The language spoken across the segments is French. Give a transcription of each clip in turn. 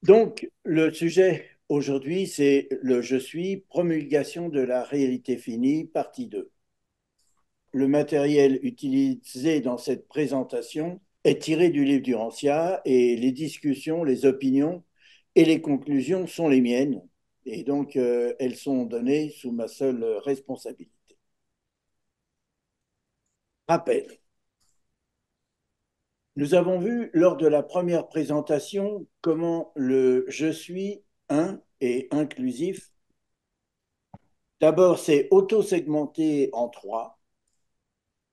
Donc, le sujet aujourd'hui, c'est le je suis, promulgation de la réalité finie, partie 2. Le matériel utilisé dans cette présentation est tiré du livre du Rancia et les discussions, les opinions et les conclusions sont les miennes. Et donc, elles sont données sous ma seule responsabilité. Rappel. Nous avons vu lors de la première présentation comment le je suis un et inclusif. D'abord, c'est auto-segmenté en trois,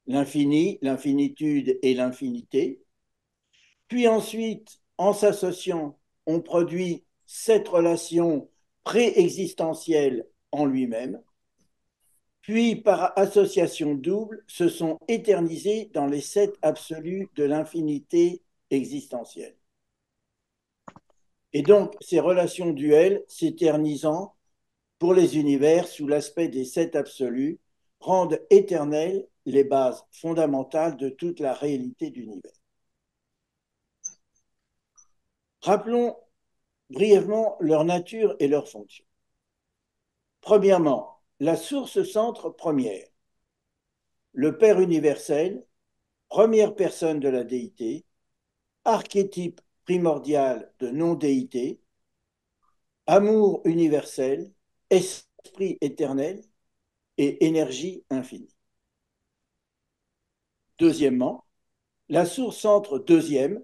l'infini, l'infinitude et l'infinité. Puis ensuite, en s'associant, on produit cette relation préexistentielle en lui-même. Puis, par association double, se sont éternisés dans les sept absolus de l'infinité existentielle. Et donc, ces relations duelles s'éternisant pour les univers sous l'aspect des sept absolus rendent éternelles les bases fondamentales de toute la réalité d'univers. Rappelons brièvement leur nature et leur fonction. Premièrement, la source-centre première, le Père universel, première personne de la déité, archétype primordial de non-déité, amour universel, esprit éternel et énergie infinie. Deuxièmement, la source-centre deuxième,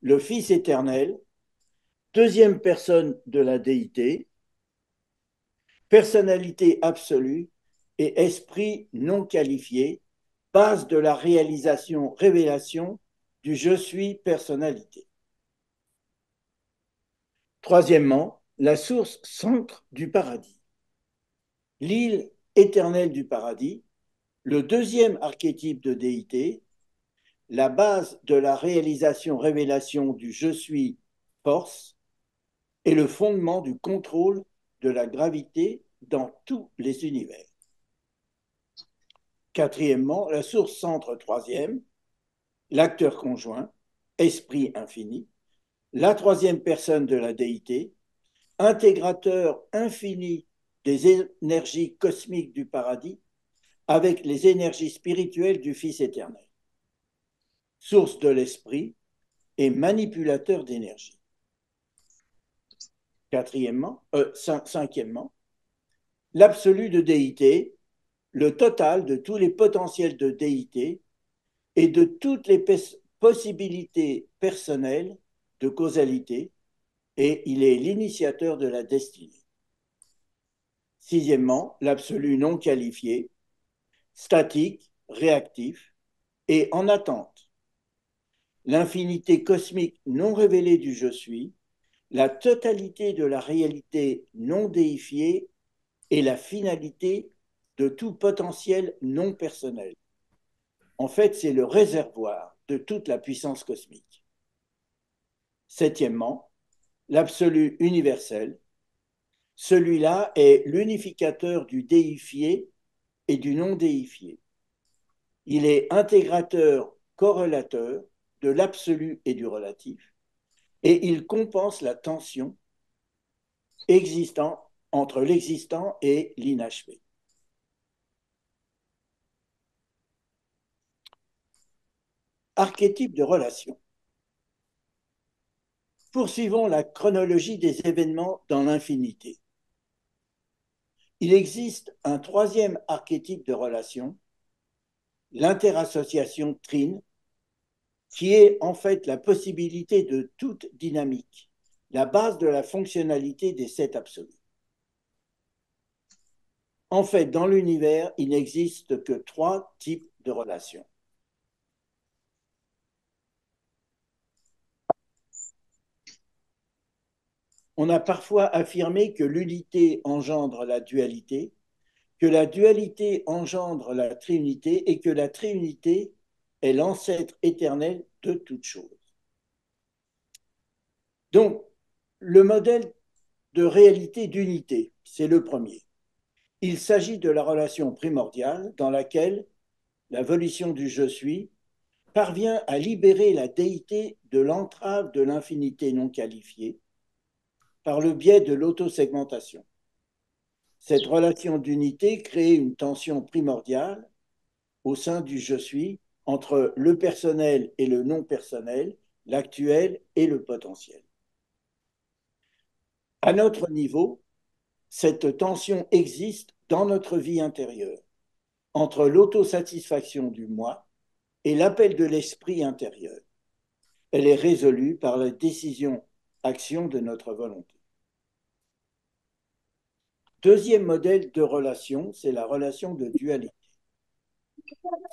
le Fils éternel, deuxième personne de la déité, personnalité absolue et esprit non qualifié, base de la réalisation-révélation du je suis personnalité. Troisièmement, la source centre du paradis, l'île éternelle du paradis, le deuxième archétype de déité, la base de la réalisation-révélation du je suis force et le fondement du contrôle de la gravité dans tous les univers. Quatrièmement, la source centre troisième, l'acteur conjoint, esprit infini, la troisième personne de la déité, intégrateur infini des énergies cosmiques du paradis avec les énergies spirituelles du Fils éternel, source de l'esprit et manipulateur d'énergie. Cinquièmement, l'absolu de déité, le total de tous les potentiels de déité et de toutes les possibilités personnelles de causalité, et il est l'initiateur de la destinée. Sixièmement, l'absolu non qualifié, statique, réactif et en attente. L'infinité cosmique non révélée du je suis, la totalité de la réalité non déifiée et la finalité de tout potentiel non personnel. En fait, c'est le réservoir de toute la puissance cosmique. Septièmement, l'absolu universel. Celui-là est l'unificateur du déifié et du non déifié. Il est intégrateur corrélateur de l'absolu et du relatif, et il compense la tension existant entre l'existant et l'inachevé. Archétype de relation. Poursuivons la chronologie des événements dans l'infinité. Il existe un troisième archétype de relation, l'interassociation trine, qui est en fait la possibilité de toute dynamique, la base de la fonctionnalité des sept absolus. En fait, dans l'univers, il n'existe que trois types de relations. On a parfois affirmé que l'unité engendre la dualité, que la dualité engendre la trinité et que la trinité est l'ancêtre éternel de toute chose. Donc, le modèle de réalité d'unité, c'est le premier. Il s'agit de la relation primordiale dans laquelle la volition du je suis parvient à libérer la déité de l'entrave de l'infinité non qualifiée par le biais de l'autosegmentation. Cette relation d'unité crée une tension primordiale au sein du je suis entre le personnel et le non personnel, l'actuel et le potentiel. À notre niveau, cette tension existe dans notre vie intérieure, entre l'autosatisfaction du moi et l'appel de l'esprit intérieur. Elle est résolue par la décision-action de notre volonté. Deuxième modèle de relation, c'est la relation de dualité.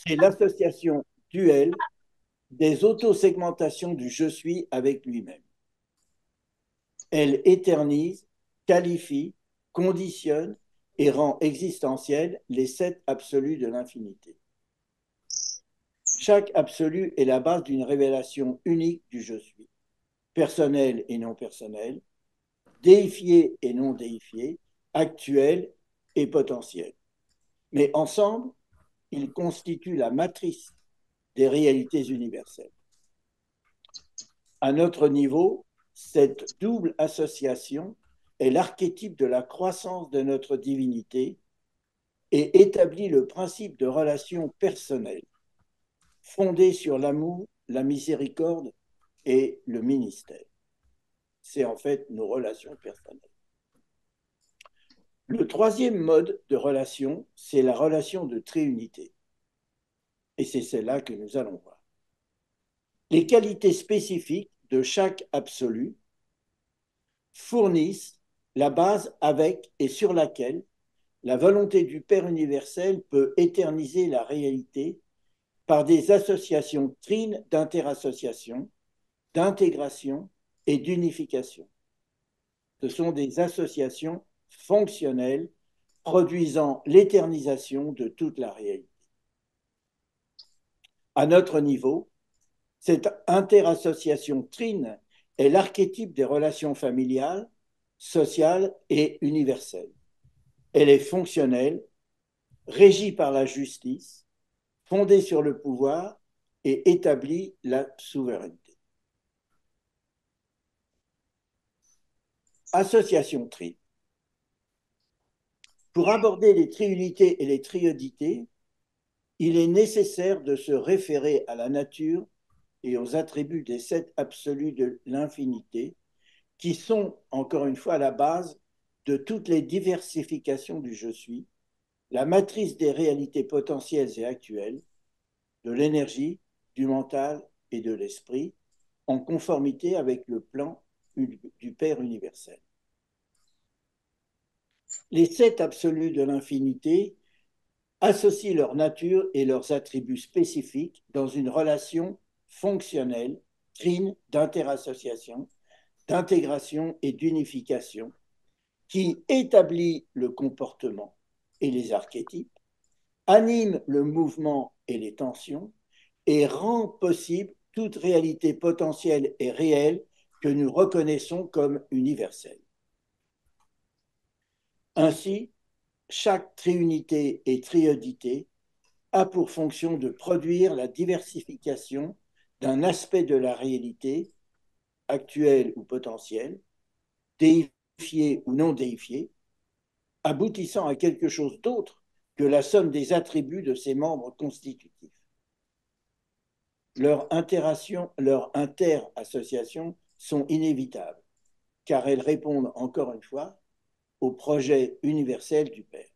C'est l'association duelle des autosegmentations du je suis avec lui-même. Elle éternise, qualifie, conditionne et rend existentiels les sept absolus de l'infinité. Chaque absolu est la base d'une révélation unique du je suis, personnel et non personnel, déifié et non déifié, actuel et potentiel. Mais ensemble, ils constituent la matrice des réalités universelles. À notre niveau, cette double association est l'archétype de la croissance de notre divinité et établit le principe de relation personnelle, fondée sur l'amour, la miséricorde et le ministère. C'est en fait nos relations personnelles. Le troisième mode de relation, c'est la relation de triunité. Et c'est celle-là que nous allons voir. Les qualités spécifiques de chaque absolu fournissent la base avec et sur laquelle la volonté du Père universel peut éterniser la réalité par des associations trines d'interassociation, d'intégration et d'unification. Ce sont des associations fonctionnelles produisant l'éternisation de toute la réalité. À notre niveau, cette interassociation trine est l'archétype des relations familiales, sociales et universelles. Elle est fonctionnelle, régie par la justice, fondée sur le pouvoir et établit la souveraineté. Association trine. Pour aborder les triunités et les triodités, il est nécessaire de se référer à la nature et aux attributs des sept absolus de l'infinité, qui sont, encore une fois, la base de toutes les diversifications du je suis, la matrice des réalités potentielles et actuelles, de l'énergie, du mental et de l'esprit, en conformité avec le plan du Père universel. Les sept absolus de l'infinité associent leur nature et leurs attributs spécifiques dans une relation fonctionnelle, trine d'interassociation, d'intégration et d'unification qui établit le comportement et les archétypes, anime le mouvement et les tensions et rend possible toute réalité potentielle et réelle que nous reconnaissons comme universelle. Ainsi, chaque triunité et triodité a pour fonction de produire la diversification d'un aspect de la réalité, actuelle ou potentielle, déifié ou non déifié, aboutissant à quelque chose d'autre que la somme des attributs de ses membres constitutifs. Leurs interassociations sont inévitables, car elles répondent encore une fois au projet universel du Père.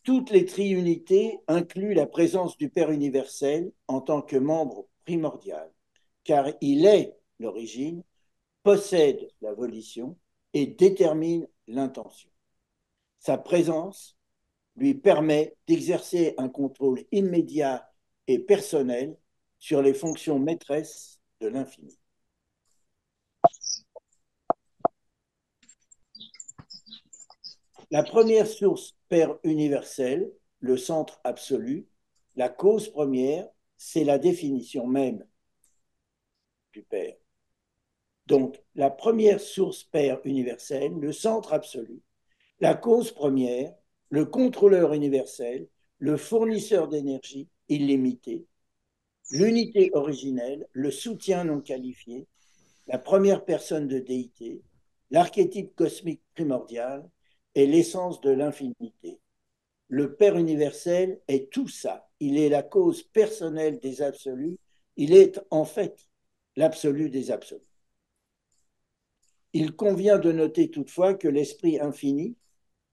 Toutes les triunités incluent la présence du Père universel en tant que membre primordial, car il est l'origine, possède la volition et détermine l'intention. Sa présence lui permet d'exercer un contrôle immédiat et personnel sur les fonctions maîtresses de l'infini. La première source Père universel, le centre absolu, la cause première, c'est la définition même du Père. Donc, la première source Père universel, le centre absolu, la cause première, le contrôleur universel, le fournisseur d'énergie illimité, l'unité originelle, le soutien non qualifié, la première personne de déité, l'archétype cosmique primordial est l'essence de l'infinité. Le Père universel est tout ça. Il est la cause personnelle des absolus. Il est en fait l'absolu des absolus. Il convient de noter toutefois que l'esprit infini,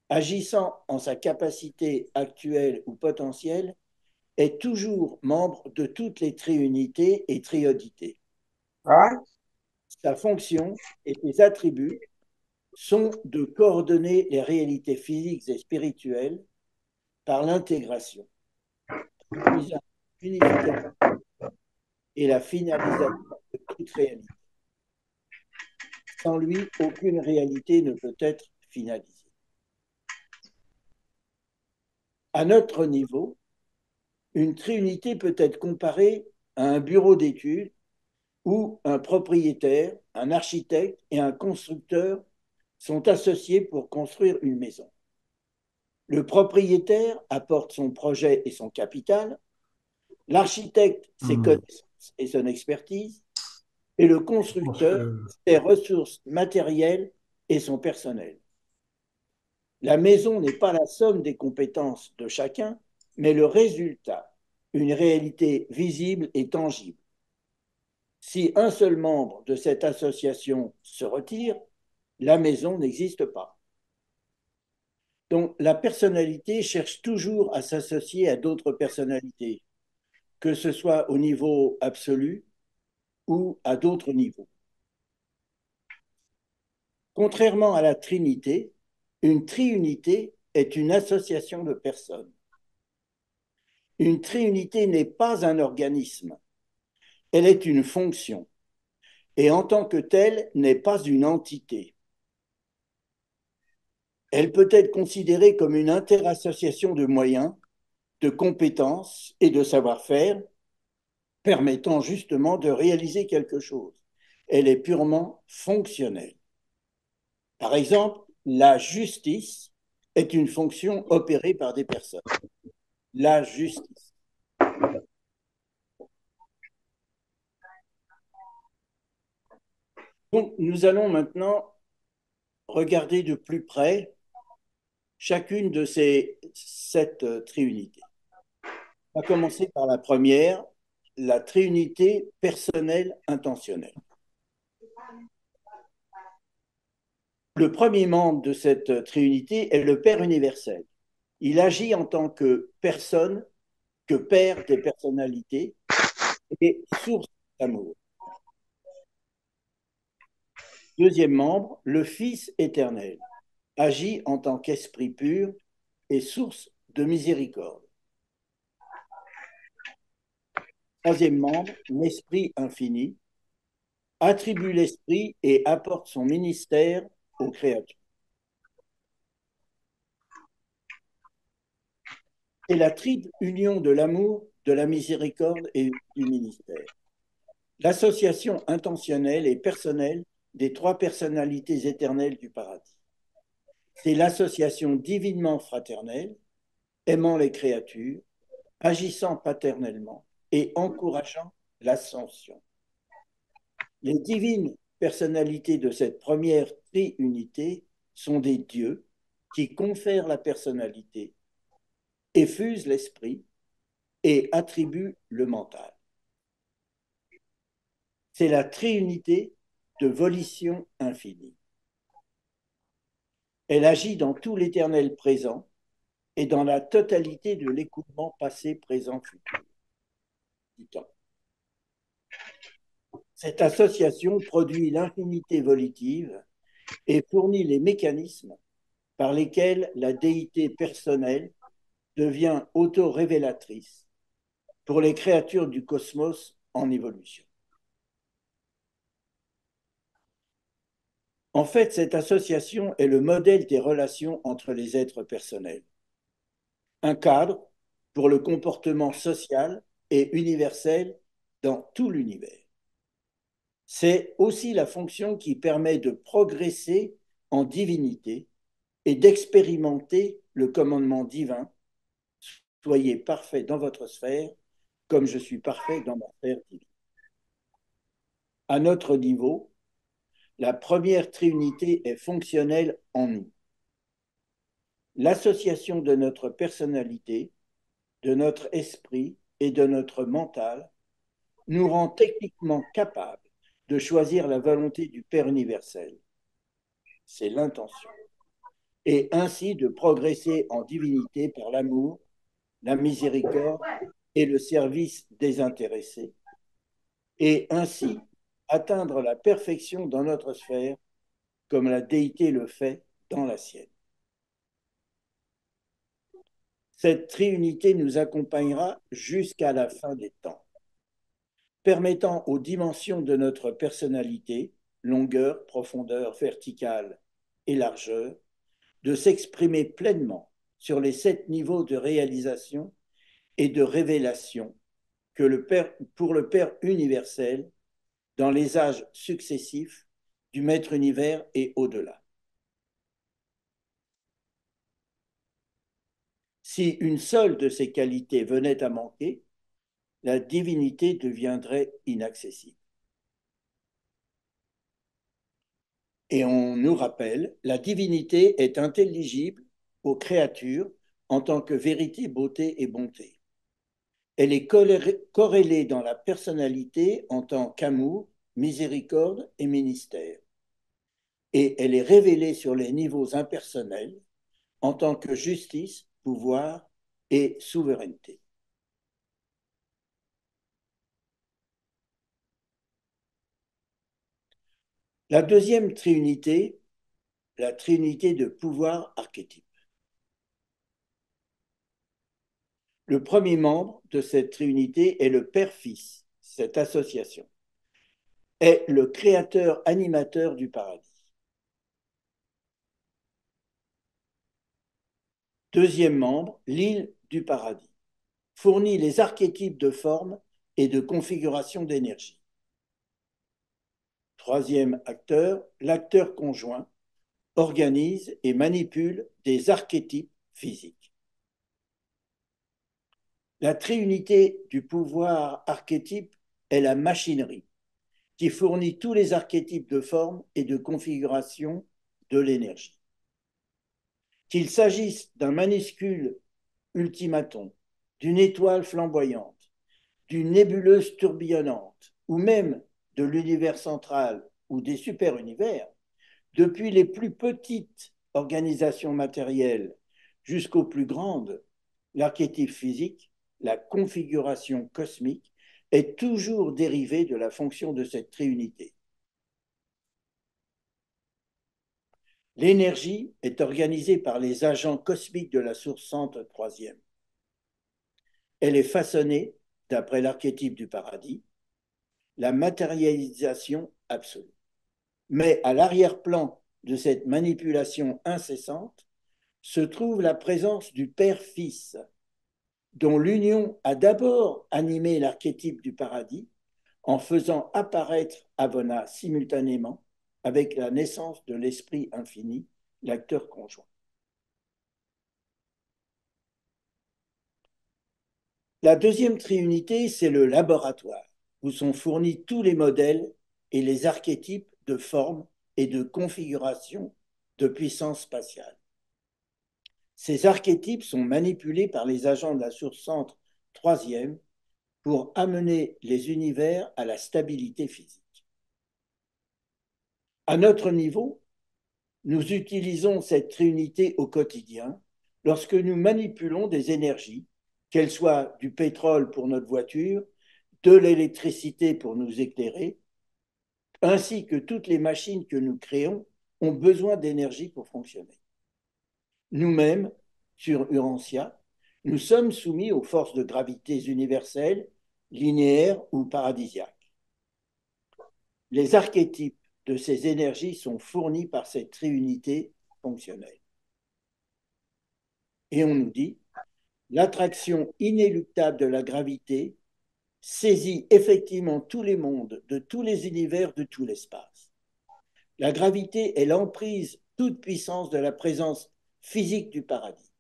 agissant en sa capacité actuelle ou potentielle, est toujours membre de toutes les triunités et triodités. Ouais. Sa fonction et ses attributs sont de coordonner les réalités physiques et spirituelles par l'intégration, produisant l'unification et la finalisation de toute réalité. Sans lui, aucune réalité ne peut être finalisée. À notre niveau, une triunité peut être comparée à un bureau d'études où un propriétaire, un architecte et un constructeur sont associés pour construire une maison. Le propriétaire apporte son projet et son capital, l'architecte ses Hmm. connaissances et son expertise, et le Je pense constructeur que ses ressources matérielles et son personnel. La maison n'est pas la somme des compétences de chacun, mais le résultat, une réalité visible et tangible. Si un seul membre de cette association se retire, la maison n'existe pas. Donc la personnalité cherche toujours à s'associer à d'autres personnalités, que ce soit au niveau absolu ou à d'autres niveaux. Contrairement à la Trinité, une triunité est une association de personnes. Une triunité n'est pas un organisme, elle est une fonction, et en tant que telle n'est pas une entité. Elle peut être considérée comme une interassociation de moyens, de compétences et de savoir-faire permettant justement de réaliser quelque chose. Elle est purement fonctionnelle. Par exemple, la justice est une fonction opérée par des personnes. La justice. Donc, nous allons maintenant regarder de plus près chacune de ces 7 triunités. On va commencer par la première, la triunité personnelle intentionnelle. Le premier membre de cette triunité est le Père universel. Il agit en tant que personne, que Père des personnalités et source d'amour. Deuxième membre, le Fils éternel, agit en tant qu'esprit pur et source de miséricorde. Troisième membre, l'Esprit infini, attribue l'Esprit et apporte son ministère aux créatures. C'est la triple union de l'amour, de la miséricorde et du ministère. L'association intentionnelle et personnelle des 3 personnalités éternelles du paradis. C'est l'association divinement fraternelle, aimant les créatures, agissant paternellement et encourageant l'ascension. Les divines personnalités de cette première triunité sont des dieux qui confèrent la personnalité, effusent l'esprit et attribuent le mental. C'est la triunité de volition infinie. Elle agit dans tout l'éternel présent et dans la totalité de l'écoulement passé, présent, futur du temps. Cette association produit l'infinité volitive et fournit les mécanismes par lesquels la déité personnelle devient auto-révélatrice pour les créatures du cosmos en évolution. En fait, cette association est le modèle des relations entre les êtres personnels, un cadre pour le comportement social et universel dans tout l'univers. C'est aussi la fonction qui permet de progresser en divinité et d'expérimenter le commandement divin. Soyez parfait dans votre sphère, comme je suis parfait dans ma sphère divine. À notre niveau, la première trinité est fonctionnelle en nous. L'association de notre personnalité, de notre esprit et de notre mental nous rend techniquement capables de choisir la volonté du Père universel. C'est l'intention. Et ainsi de progresser en divinité par l'amour, la miséricorde et le service désintéressé, et ainsi atteindre la perfection dans notre sphère comme la déité le fait dans la sienne. Cette triunité nous accompagnera jusqu'à la fin des temps, permettant aux dimensions de notre personnalité, longueur, profondeur, verticale et largeur, de s'exprimer pleinement sur les 7 niveaux de réalisation et de révélation que pour le Père universel dans les âges successifs du Maître univers et au-delà. Si une seule de ces qualités venait à manquer, la divinité deviendrait inaccessible. Et on nous rappelle, la divinité est intelligible aux créatures en tant que vérité, beauté et bonté. Elle est corrélée dans la personnalité en tant qu'amour, miséricorde et ministère. Et elle est révélée sur les niveaux impersonnels en tant que justice, pouvoir et souveraineté. La deuxième trinité, la trinité de pouvoir archétype. Le premier membre de cette trinité est le Père-Fils, cette association, est le créateur animateur du paradis. Deuxième membre, l'île du paradis, fournit les archétypes de forme et de configuration d'énergie. Troisième acteur, l'acteur conjoint, organise et manipule des archétypes physiques. La triunité du pouvoir archétype est la machinerie qui fournit tous les archétypes de forme et de configuration de l'énergie. Qu'il s'agisse d'un minuscule ultimaton, d'une étoile flamboyante, d'une nébuleuse tourbillonnante, ou même de l'univers central ou des super-univers, depuis les plus petites organisations matérielles jusqu'aux plus grandes, l'archétype physique, la configuration cosmique, est toujours dérivé de la fonction de cette triunité. L'énergie est organisée par les agents cosmiques de la source centre troisième. Elle est façonnée, d'après l'archétype du paradis, la matérialisation absolue. Mais à l'arrière-plan de cette manipulation incessante se trouve la présence du Père-Fils, dont l'union a d'abord animé l'archétype du paradis en faisant apparaître Avona simultanément avec la naissance de l'Esprit infini, l'acteur conjoint. La deuxième triunité, c'est le laboratoire, où sont fournis tous les modèles et les archétypes de forme et de configuration de puissance spatiale. Ces archétypes sont manipulés par les agents de la source centre troisième pour amener les univers à la stabilité physique. À notre niveau, nous utilisons cette trinité au quotidien lorsque nous manipulons des énergies, qu'elles soient du pétrole pour notre voiture, de l'électricité pour nous éclairer, ainsi que toutes les machines que nous créons ont besoin d'énergie pour fonctionner. Nous-mêmes, sur Urantia, nous sommes soumis aux forces de gravité universelles, linéaires ou paradisiaques. Les archétypes de ces énergies sont fournis par cette triunité fonctionnelle. Et on nous dit, l'attraction inéluctable de la gravité saisit effectivement tous les mondes, de tous les univers, de tout l'espace. La gravité est l'emprise toute puissance de la présence physique du paradis.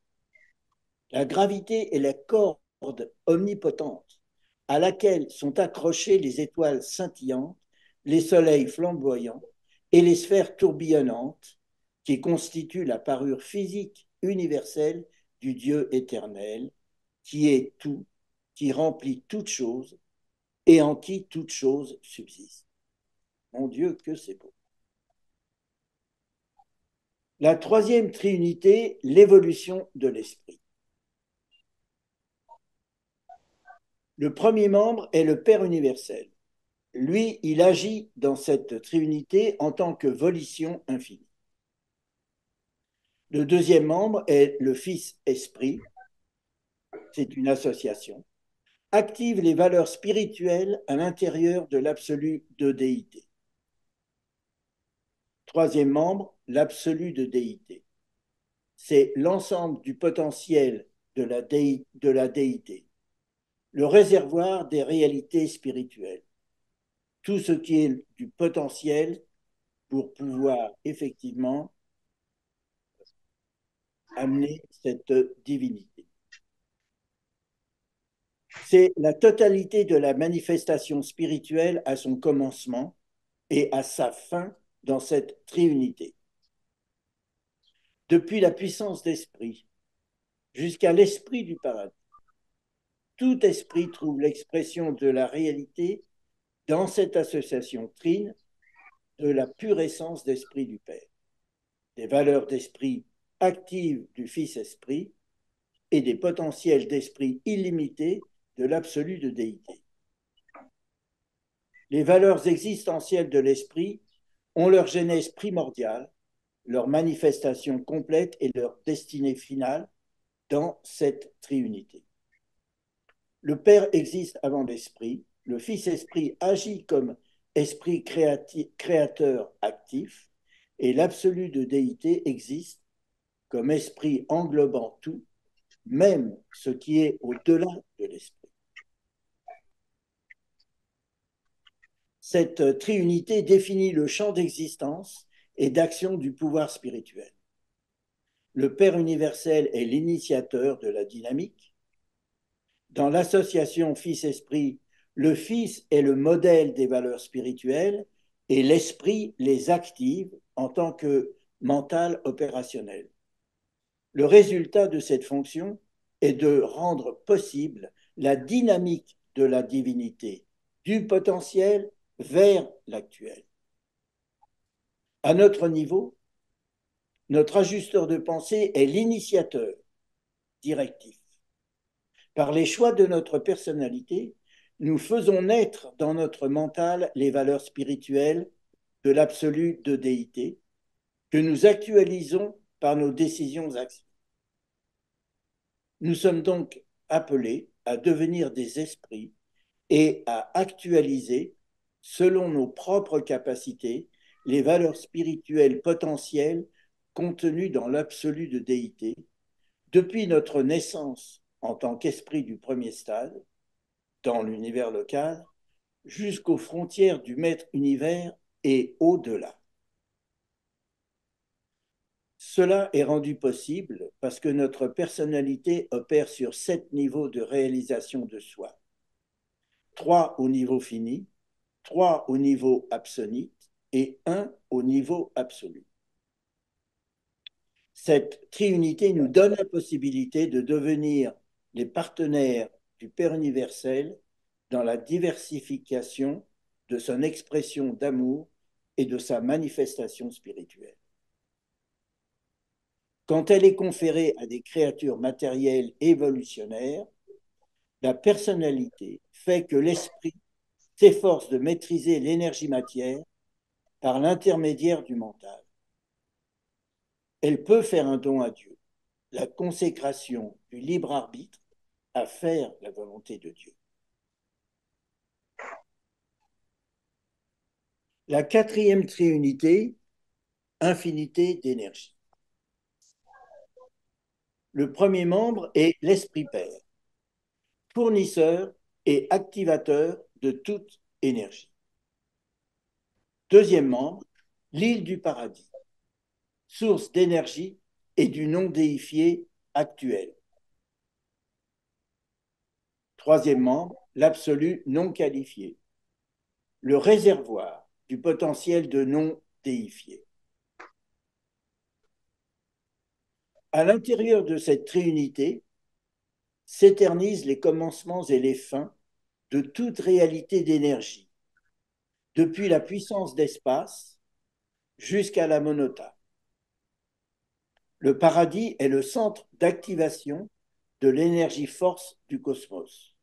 La gravité est la corde omnipotente à laquelle sont accrochées les étoiles scintillantes, les soleils flamboyants et les sphères tourbillonnantes qui constituent la parure physique universelle du Dieu éternel, qui est tout, qui remplit toute chose et en qui toute chose subsiste. Mon Dieu, que c'est beau. La troisième trinité, l'évolution de l'esprit. Le premier membre est le Père universel. Lui, il agit dans cette trinité en tant que volition infinie. Le deuxième membre est le Fils esprit, c'est une association, active les valeurs spirituelles à l'intérieur de l'absolu de déité. Troisième membre, l'absolu de déité. C'est l'ensemble du potentiel de la déité, le réservoir des réalités spirituelles, tout ce qui est du potentiel pour pouvoir effectivement amener cette divinité. C'est la totalité de la manifestation spirituelle à son commencement et à sa fin dans cette triunité. Depuis la puissance d'esprit jusqu'à l'esprit du paradis, tout esprit trouve l'expression de la réalité dans cette association trine de la pure essence d'esprit du Père, des valeurs d'esprit actives du Fils-Esprit et des potentiels d'esprit illimités de l'absolu de déité. Les valeurs existentielles de l'esprit ont leur genèse primordiale, leur manifestation complète et leur destinée finale dans cette triunité. Le Père existe avant l'Esprit, le Fils-Esprit agit comme esprit créateur actif, et l'absolu de déité existe comme esprit englobant tout, même ce qui est au-delà de l'esprit. Cette triunité définit le champ d'existence et d'action du pouvoir spirituel. Le Père universel est l'initiateur de la dynamique. Dans l'association Fils-Esprit, le Fils est le modèle des valeurs spirituelles et l'Esprit les active en tant que mental opérationnel. Le résultat de cette fonction est de rendre possible la dynamique de la divinité, du potentiel vers l'actuel. À notre niveau, notre ajusteur de pensée est l'initiateur directif. Par les choix de notre personnalité, nous faisons naître dans notre mental les valeurs spirituelles de l'absolu de déité que nous actualisons par nos décisions actions. Nous sommes donc appelés à devenir des esprits et à actualiser, selon nos propres capacités, les valeurs spirituelles potentielles contenues dans l'absolu de déité, depuis notre naissance en tant qu'esprit du premier stade, dans l'univers local, jusqu'aux frontières du maître univers et au-delà. Cela est rendu possible parce que notre personnalité opère sur 7 niveaux de réalisation de soi. 3 au niveau fini, 3 au niveau absonite et 1 au niveau absolu. Cette triunité nous donne la possibilité de devenir les partenaires du Père universel dans la diversification de son expression d'amour et de sa manifestation spirituelle. Quand elle est conférée à des créatures matérielles évolutionnaires, la personnalité fait que l'esprit s'efforce de maîtriser l'énergie matière par l'intermédiaire du mental. Elle peut faire un don à Dieu, la consécration du libre arbitre à faire la volonté de Dieu. La quatrième triunité, infinité d'énergie. Le premier membre est l'Esprit Père, fournisseur et activateur de toute énergie. Deuxième membre, l'île du paradis, source d'énergie et du non déifié actuel. Troisième membre, l'absolu non qualifié, le réservoir du potentiel de non déifié. À l'intérieur de cette trinité s'éternisent les commencements et les fins de toute réalité d'énergie, depuis la puissance d'espace jusqu'à la monota. Le paradis est le centre d'activation de l'énergie force du cosmos.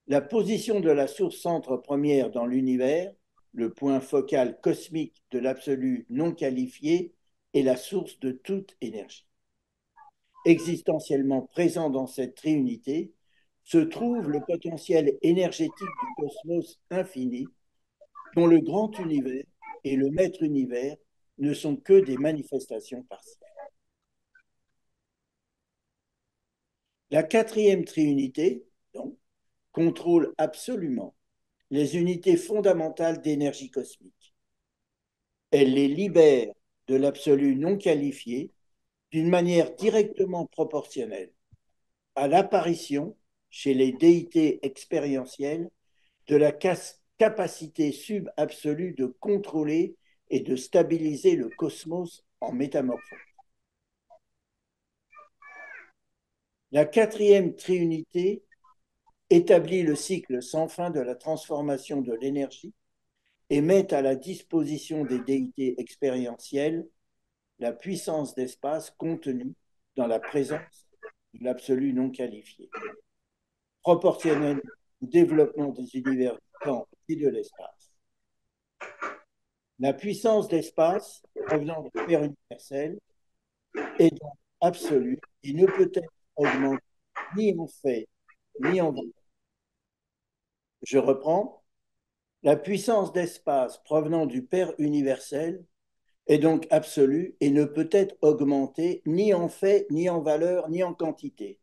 La position de la source centre première dans l'univers, le point focal cosmique de l'absolu non qualifié, est la source de toute énergie. Existentiellement présent dans cette triunité se trouve le potentiel énergétique du cosmos infini, dont le grand univers et le maître univers ne sont que des manifestations partielles. La quatrième triunité, donc, contrôle absolument les unités fondamentales d'énergie cosmique. Elle les libère de l'absolu non qualifié d'une manière directement proportionnelle à l'apparition chez les déités expérientielles de la capacité subabsolue de contrôler et de stabiliser le cosmos en métamorphose. La quatrième triunité établit le cycle sans fin de la transformation de l'énergie et met à la disposition des déités expérientielles la puissance d'espace contenue dans la présence de l'absolu non qualifié, proportionnelle au développement des univers du temps et de l'espace. La puissance d'espace provenant du Père universel est donc absolue et ne peut être augmentée ni en fait, ni en valeur. Je reprends. La puissance d'espace provenant du Père universel est donc absolue et ne peut être augmentée ni en fait, ni en valeur, ni en quantité,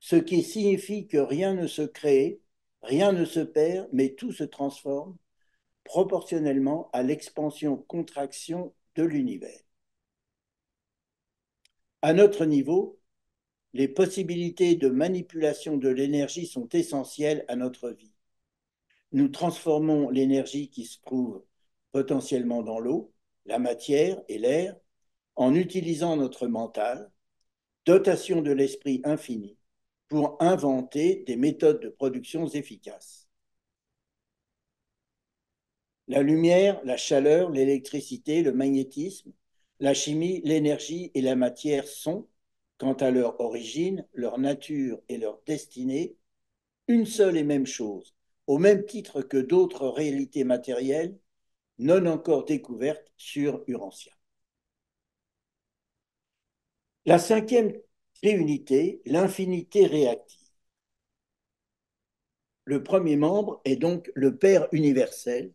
ce qui signifie que rien ne se crée, rien ne se perd, mais tout se transforme proportionnellement à l'expansion-contraction de l'univers. À notre niveau, les possibilités de manipulation de l'énergie sont essentielles à notre vie. Nous transformons l'énergie qui se trouve potentiellement dans l'eau, la matière et l'air en utilisant notre mental, dotation de l'esprit infini, pour inventer des méthodes de production efficaces. La lumière, la chaleur, l'électricité, le magnétisme, la chimie, l'énergie et la matière sont, quant à leur origine, leur nature et leur destinée, une seule et même chose, au même titre que d'autres réalités matérielles non encore découvertes sur Urantia. La cinquième triunité, l'infinité réactive. Le premier membre est donc le Père universel,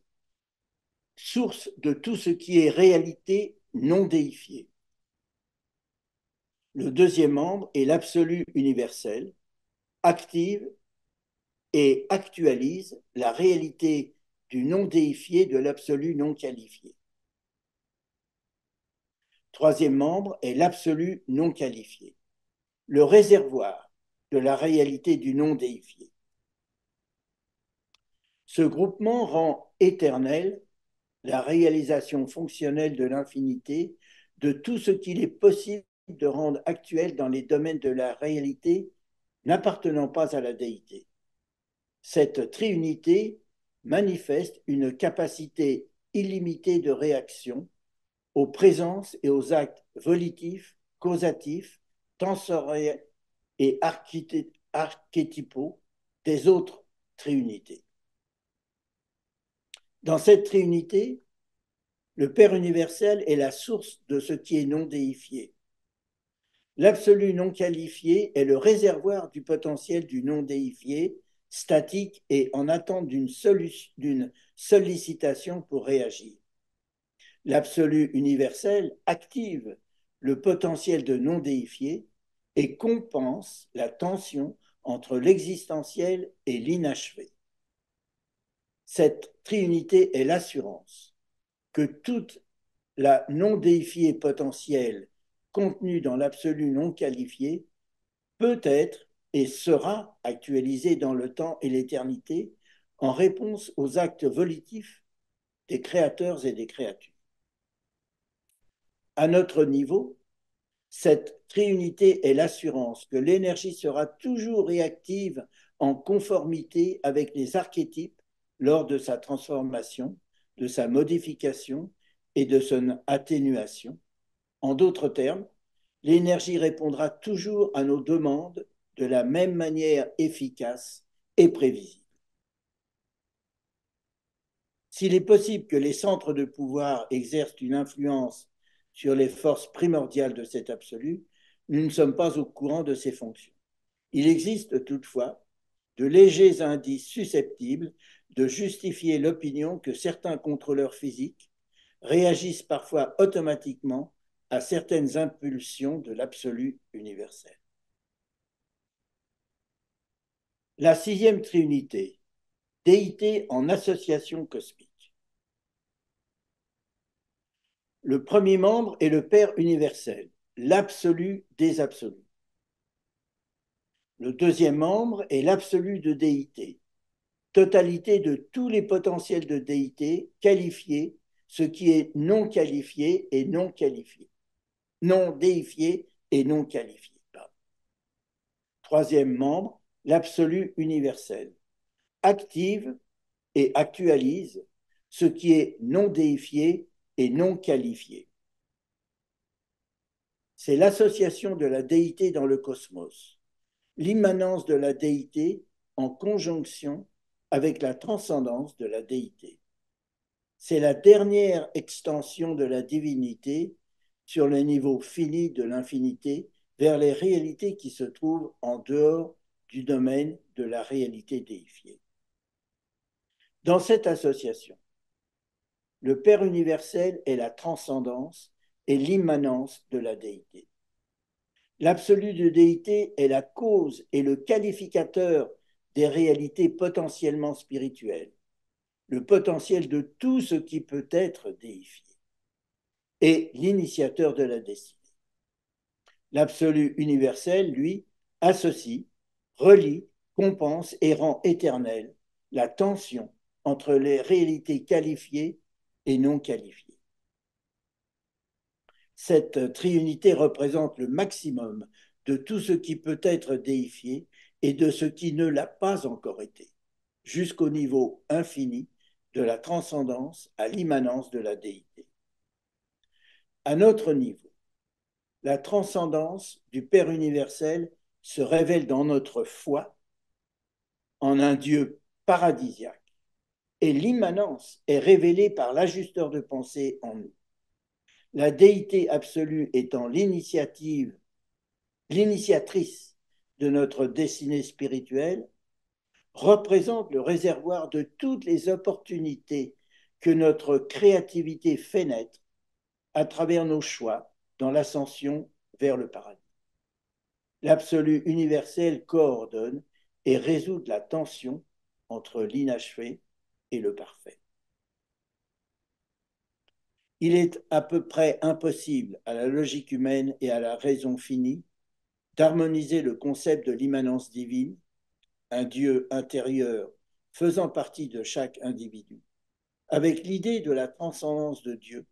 source de tout ce qui est réalité non déifiée. Le deuxième membre est l'absolu universel, active et actualise la réalité du non déifié de l'absolu non qualifié. Troisième membre est l'absolu non qualifié, le réservoir de la réalité du non déifié. Ce groupement rend éternel la réalisation fonctionnelle de l'infinité de tout ce qu'il est possible de rendre actuel dans les domaines de la réalité n'appartenant pas à la déité. Cette triunité manifeste une capacité illimitée de réaction aux présences et aux actes volitifs, causatifs, tensoriels et archétypaux des autres triunités. Dans cette triunité, le Père universel est la source de ce qui est non déifié. L'absolu non qualifié est le réservoir du potentiel du non déifié, statique et en attente d'une sollicitation pour réagir. L'absolu universel active le potentiel de non déifié et compense la tension entre l'existentiel et l'inachevé. Cette triunité est l'assurance que toute la non déifiée potentielle contenue dans l'absolu non qualifié peut être et sera actualisée dans le temps et l'éternité en réponse aux actes volitifs des créateurs et des créatures. À notre niveau, cette triunité est l'assurance que l'énergie sera toujours réactive en conformité avec les archétypes lors de sa transformation, de sa modification et de son atténuation. En d'autres termes, l'énergie répondra toujours à nos demandes de la même manière efficace et prévisible. S'il est possible que les centres de pouvoir exercent une influence sur les forces primordiales de cet absolu, nous ne sommes pas au courant de ces fonctions. Il existe toutefois de légers indices susceptibles de justifier l'opinion que certains contrôleurs physiques réagissent parfois automatiquement à certaines impulsions de l'absolu universel. La sixième trinité, déité en association cosmique. Le premier membre est le Père universel, l'absolu des absolus. Le deuxième membre est l'absolu de déité, totalité de tous les potentiels de déité qualifiés, ce qui est non qualifié et non qualifié, non déifié et non qualifié. Troisième membre, l'absolu universel, active et actualise ce qui est non déifié et non qualifié. C'est l'association de la déité dans le cosmos, l'immanence de la déité en conjonction avec la transcendance de la déité. C'est la dernière extension de la divinité sur le niveau fini de l'infinité vers les réalités qui se trouvent en dehors du domaine de la réalité déifiée. Dans cette association, le Père universel est la transcendance et l'immanence de la déité. L'absolu de déité est la cause et le qualificateur des réalités potentiellement spirituelles, le potentiel de tout ce qui peut être déifié, et l'initiateur de la destinée. L'absolu universel, lui, associe, relie, compense et rend éternelle la tension entre les réalités qualifiées et non qualifiées. Cette triunité représente le maximum de tout ce qui peut être déifié et de ce qui ne l'a pas encore été, jusqu'au niveau infini de la transcendance à l'immanence de la déité. À notre niveau, la transcendance du Père universel se révèle dans notre foi en un Dieu paradisiaque et l'immanence est révélée par l'ajusteur de pensée en nous. La déité absolue étant l'initiatrice de notre destinée spirituelle, représente le réservoir de toutes les opportunités que notre créativité fait naître à travers nos choix dans l'ascension vers le paradis. L'absolu universel coordonne et résout la tension entre l'inachevé et le parfait. Il est à peu près impossible à la logique humaine et à la raison finie d'harmoniser le concept de l'immanence divine, un Dieu intérieur faisant partie de chaque individu, avec l'idée de la transcendance de Dieu,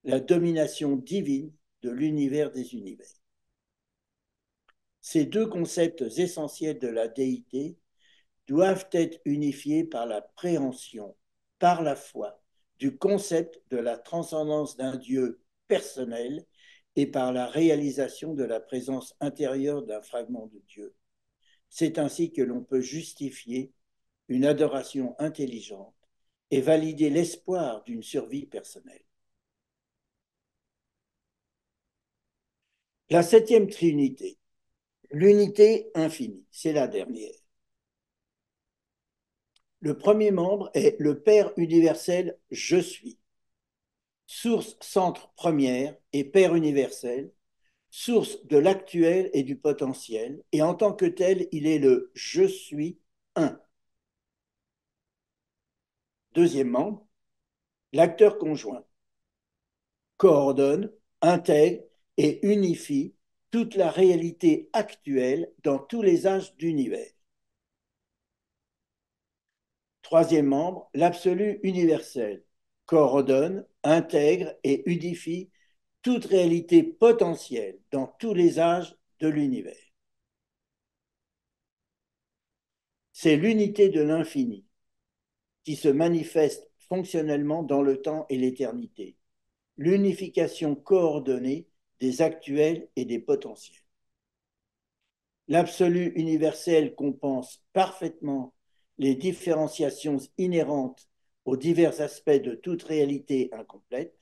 la domination divine de l'univers des univers. Ces deux concepts essentiels de la déité doivent être unifiés par la préhension, par la foi, du concept de la transcendance d'un Dieu personnel et par la réalisation de la présence intérieure d'un fragment de Dieu. C'est ainsi que l'on peut justifier une adoration intelligente et valider l'espoir d'une survie personnelle. La septième trinité, l'unité infinie, c'est la dernière. Le premier membre est le Père universel Je suis, source centre première et Père universel, source de l'actuel et du potentiel, et en tant que tel, il est le Je suis un. Deuxième membre, l'acteur conjoint, coordonne, intègre et unifie toute la réalité actuelle dans tous les âges d'univers. Troisième membre, l'absolu universel, coordonne, intègre et unifie toute réalité potentielle dans tous les âges de l'univers. C'est l'unité de l'infini qui se manifeste fonctionnellement dans le temps et l'éternité, l'unification coordonnée des actuels et des potentiels. L'absolu universel compense parfaitement les différenciations inhérentes aux divers aspects de toute réalité incomplète,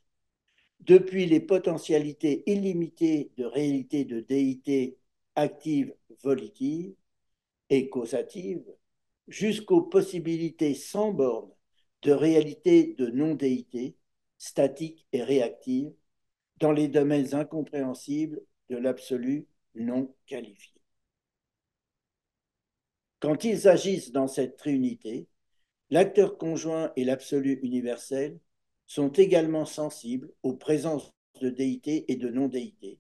depuis les potentialités illimitées de réalité de déité active, volitive et causative, jusqu'aux possibilités sans bornes de réalité de non-déité, statique et réactive, dans les domaines incompréhensibles de l'absolu non qualifié. Quand ils agissent dans cette trinité, l'acteur conjoint et l'absolu universel sont également sensibles aux présences de déité et de non-déité,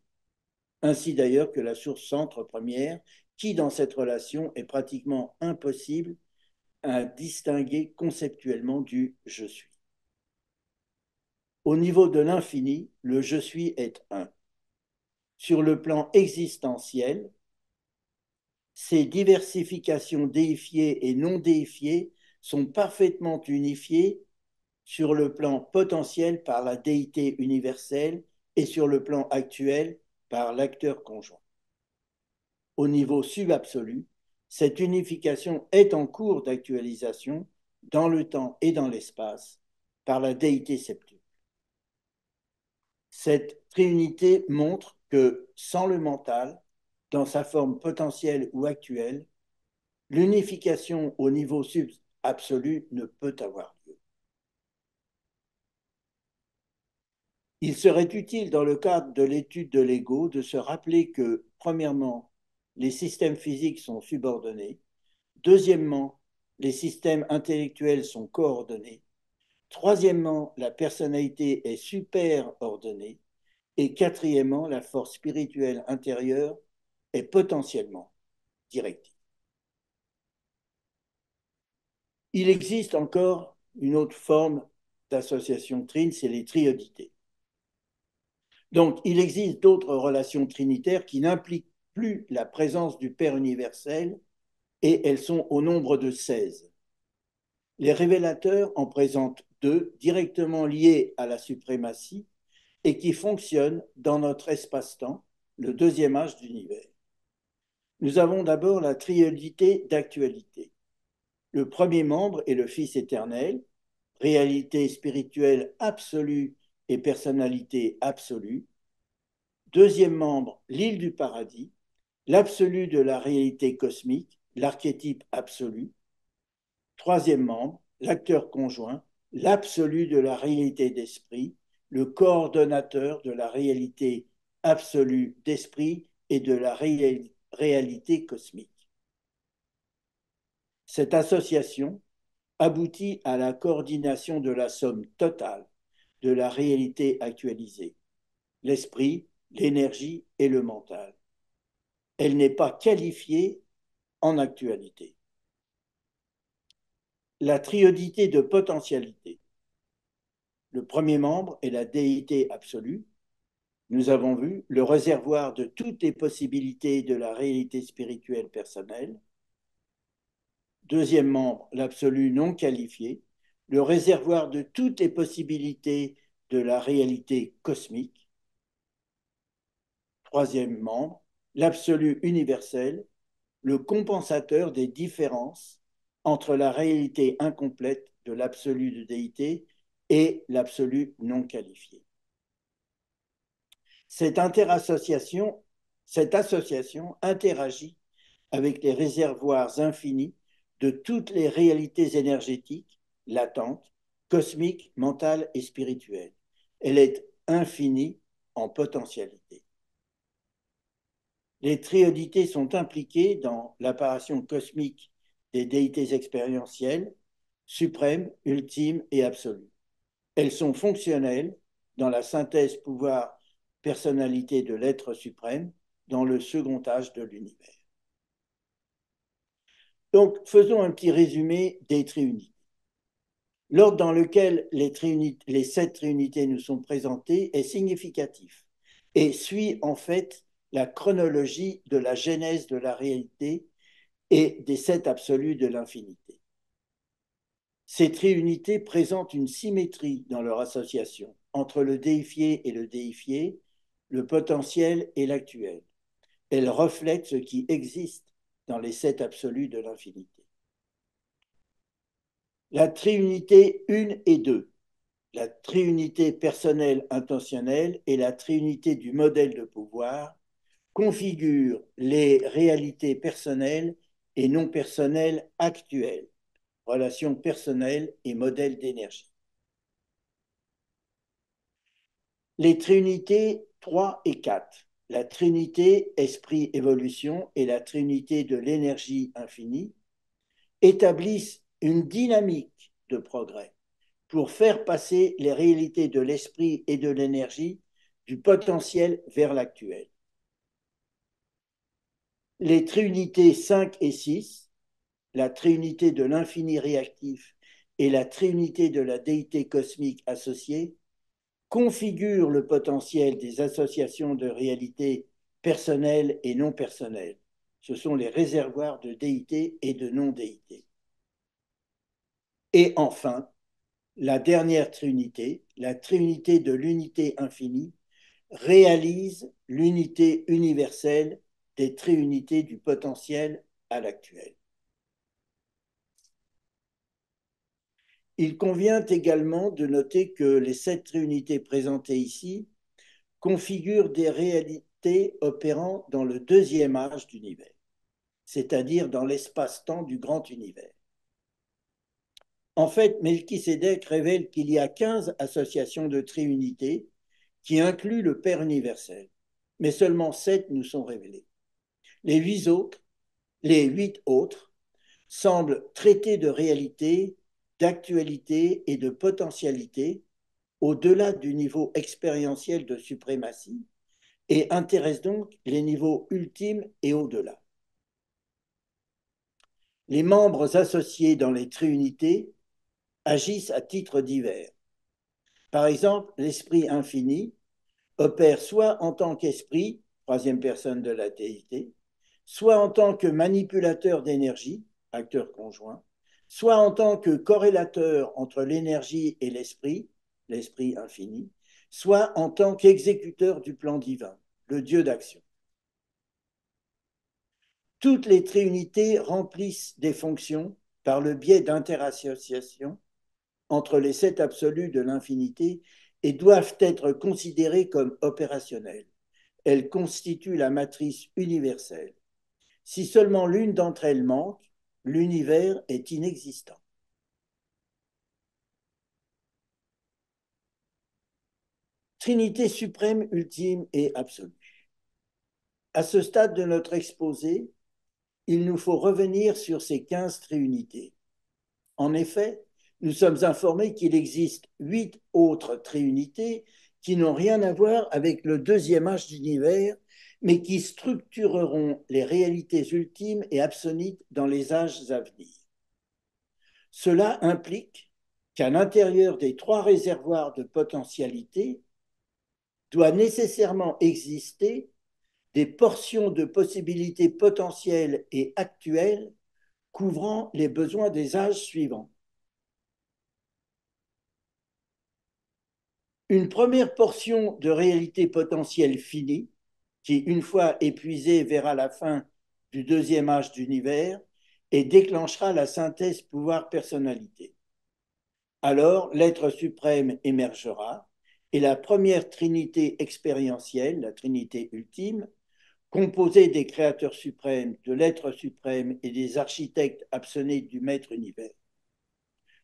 ainsi d'ailleurs que la source centre première, qui dans cette relation est pratiquement impossible à distinguer conceptuellement du je suis. Au niveau de l'infini, le je suis est un. Sur le plan existentiel, ces diversifications déifiées et non déifiées sont parfaitement unifiées sur le plan potentiel par la déité universelle et sur le plan actuel par l'acteur conjoint. Au niveau subabsolu, cette unification est en cours d'actualisation dans le temps et dans l'espace par la déité septuple. Cette trinité montre que sans le mental, dans sa forme potentielle ou actuelle, l'unification au niveau subabsolu ne peut avoir lieu. Il serait utile, dans le cadre de l'étude de l'ego, de se rappeler que, premièrement, les systèmes physiques sont subordonnés, deuxièmement, les systèmes intellectuels sont coordonnés, troisièmement, la personnalité est superordonnée, et quatrièmement, la force spirituelle intérieure est potentiellement directive. Il existe encore une autre forme d'association trine, c'est les triodités. Donc, il existe d'autres relations trinitaires qui n'impliquent plus la présence du Père universel et elles sont au nombre de 16. Les révélateurs en présentent 2 directement liés à la suprématie et qui fonctionnent dans notre espace-temps, le deuxième âge d'univers. Nous avons d'abord la triodité d'actualité. Le premier membre est le Fils éternel, réalité spirituelle absolue et personnalité absolue. Deuxième membre, l'île du paradis, l'absolu de la réalité cosmique, l'archétype absolu. Troisième membre, l'acteur conjoint, l'absolu de la réalité d'esprit, le coordonnateur de la réalité absolue d'esprit et de la réalité cosmique. Cette association aboutit à la coordination de la somme totale de la réalité actualisée, l'esprit, l'énergie et le mental. Elle n'est pas qualifiée en actualité. La triodité de potentialité. Le premier membre est la déité absolue. Nous avons vu le réservoir de toutes les possibilités de la réalité spirituelle personnelle. Deuxième membre, l'absolu non qualifié, le réservoir de toutes les possibilités de la réalité cosmique. Troisième membre, l'absolu universel, le compensateur des différences entre la réalité incomplète de l'absolu de déité et l'absolu non qualifié. Cette association interagit avec les réservoirs infinis de toutes les réalités énergétiques, latentes, cosmiques, mentales et spirituelles. Elle est infinie en potentialité. Les triodités sont impliquées dans l'apparition cosmique des déités expérientielles, suprêmes, ultimes et absolues. Elles sont fonctionnelles dans la synthèse pouvoir-personnalité de l'être suprême dans le second âge de l'univers. Donc, faisons un petit résumé des triunités. L'ordre dans lequel les 7 triunités nous sont présentées est significatif, et suit en fait la chronologie de la genèse de la réalité et des sept absolus de l'infinité. Ces triunités présentent une symétrie dans leur association entre le déifié et le déifié, le potentiel et l'actuel. Elles reflètent ce qui existe dans les sept absolus de l'infinité. La triunité 1 et 2, la triunité personnelle intentionnelle et la triunité du modèle de pouvoir configurent les réalités personnelles et non personnelles actuelles, relations personnelles et modèles d'énergie. Les trinités 3 et 4, la trinité esprit-évolution et la trinité de l'énergie infinie, établissent une dynamique de progrès pour faire passer les réalités de l'esprit et de l'énergie du potentiel vers l'actuel. Les trinités 5 et 6, la trinité de l'infini réactif et la trinité de la déité cosmique associée, configurent le potentiel des associations de réalités personnelles et non personnelles. Ce sont les réservoirs de déité et de non-déité. Et enfin, la dernière trinité, la trinité de l'unité infinie, réalise l'unité universelle des triunités du potentiel à l'actuel. Il convient également de noter que les sept triunités présentées ici configurent des réalités opérant dans le deuxième âge d'univers, c'est-à-dire dans l'espace-temps du grand univers. En fait, Melchisédek révèle qu'il y a 15 associations de triunités qui incluent le Père universel, mais seulement 7 nous sont révélées. Les 8 autres semblent traiter de réalité, d'actualité et de potentialité au-delà du niveau expérientiel de suprématie et intéressent donc les niveaux ultimes et au-delà. Les membres associés dans les triunités agissent à titre divers. Par exemple, l'esprit infini opère soit en tant qu'esprit, troisième personne de la déité, soit en tant que manipulateur d'énergie, acteur conjoint, soit en tant que corrélateur entre l'énergie et l'esprit infini, soit en tant qu'exécuteur du plan divin, le Dieu d'action. Toutes les triunités remplissent des fonctions par le biais d'interassociations entre les sept absolus de l'infinité et doivent être considérées comme opérationnelles. Elles constituent la matrice universelle. Si seulement l'une d'entre elles manque, l'univers est inexistant. Trinité suprême, ultime et absolue. À ce stade de notre exposé, il nous faut revenir sur ces 15 triunités. En effet, nous sommes informés qu'il existe 8 autres triunités qui n'ont rien à voir avec le deuxième âge d'univers, mais qui structureront les réalités ultimes et absolues dans les âges à venir. Cela implique qu'à l'intérieur des 3 réservoirs de potentialité doit nécessairement exister des portions de possibilités potentielles et actuelles couvrant les besoins des âges suivants. Une première portion de réalité potentielle finie, qui, une fois épuisée, verra la fin du deuxième âge d'univers et déclenchera la synthèse pouvoir-personnalité. Alors, l'être suprême émergera et la première trinité expérientielle, la trinité ultime, composée des créateurs suprêmes, de l'être suprême et des architectes absonnés du maître univers.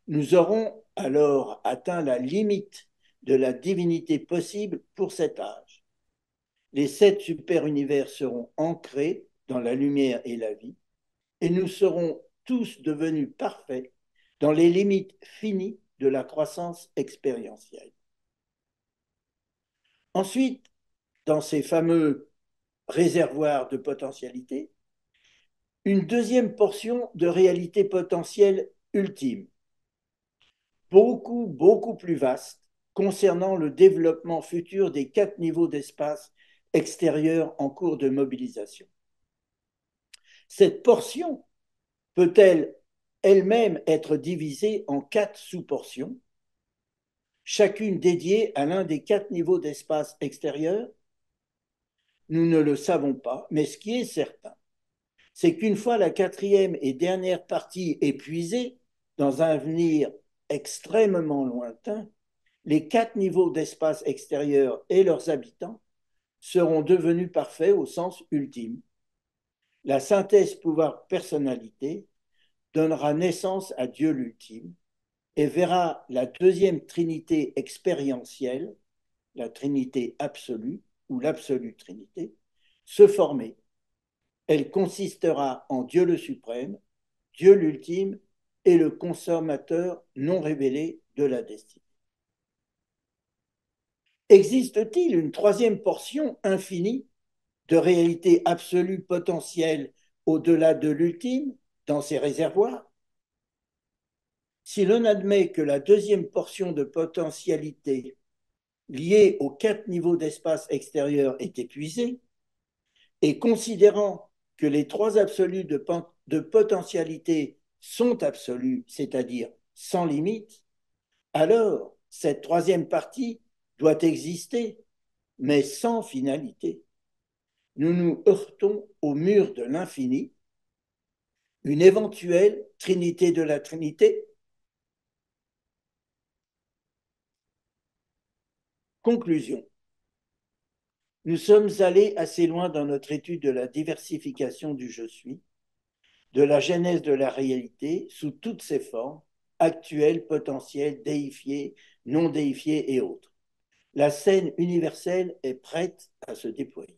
Nous aurons alors atteint la limite de la divinité possible pour cet âge. Les 7 super-univers seront ancrés dans la lumière et la vie, et nous serons tous devenus parfaits dans les limites finies de la croissance expérientielle. Ensuite, dans ces fameux réservoirs de potentialité, une deuxième portion de réalité potentielle ultime, beaucoup plus vaste, concernant le développement futur des 4 niveaux d'espace extérieur en cours de mobilisation. Cette portion peut-elle elle-même être divisée en 4 sous-portions, chacune dédiée à l'un des 4 niveaux d'espace extérieur? Nous ne le savons pas, mais ce qui est certain, c'est qu'une fois la quatrième et dernière partie épuisée, dans un avenir extrêmement lointain, les 4 niveaux d'espace extérieur et leurs habitants seront devenus parfaits au sens ultime. La synthèse pouvoir-personnalité donnera naissance à Dieu l'ultime et verra la deuxième trinité expérientielle, la trinité absolue ou l'absolue trinité, se former. Elle consistera en Dieu le suprême, Dieu l'ultime et le consommateur non révélé de la destinée. Existe-t-il une troisième portion infinie de réalité absolue potentielle au-delà de l'ultime dans ces réservoirs? Si l'on admet que la deuxième portion de potentialité liée aux 4 niveaux d'espace extérieur est épuisée, et considérant que les 3 absolus de potentialité sont absolus, c'est-à-dire sans limite, alors cette troisième partie doit exister, mais sans finalité. Nous nous heurtons au mur de l'infini, une éventuelle trinité de la Trinité. Conclusion. Nous sommes allés assez loin dans notre étude de la diversification du je suis, de la genèse de la réalité sous toutes ses formes, actuelles, potentielles, déifiées, non déifiées et autres. La scène universelle est prête à se déployer.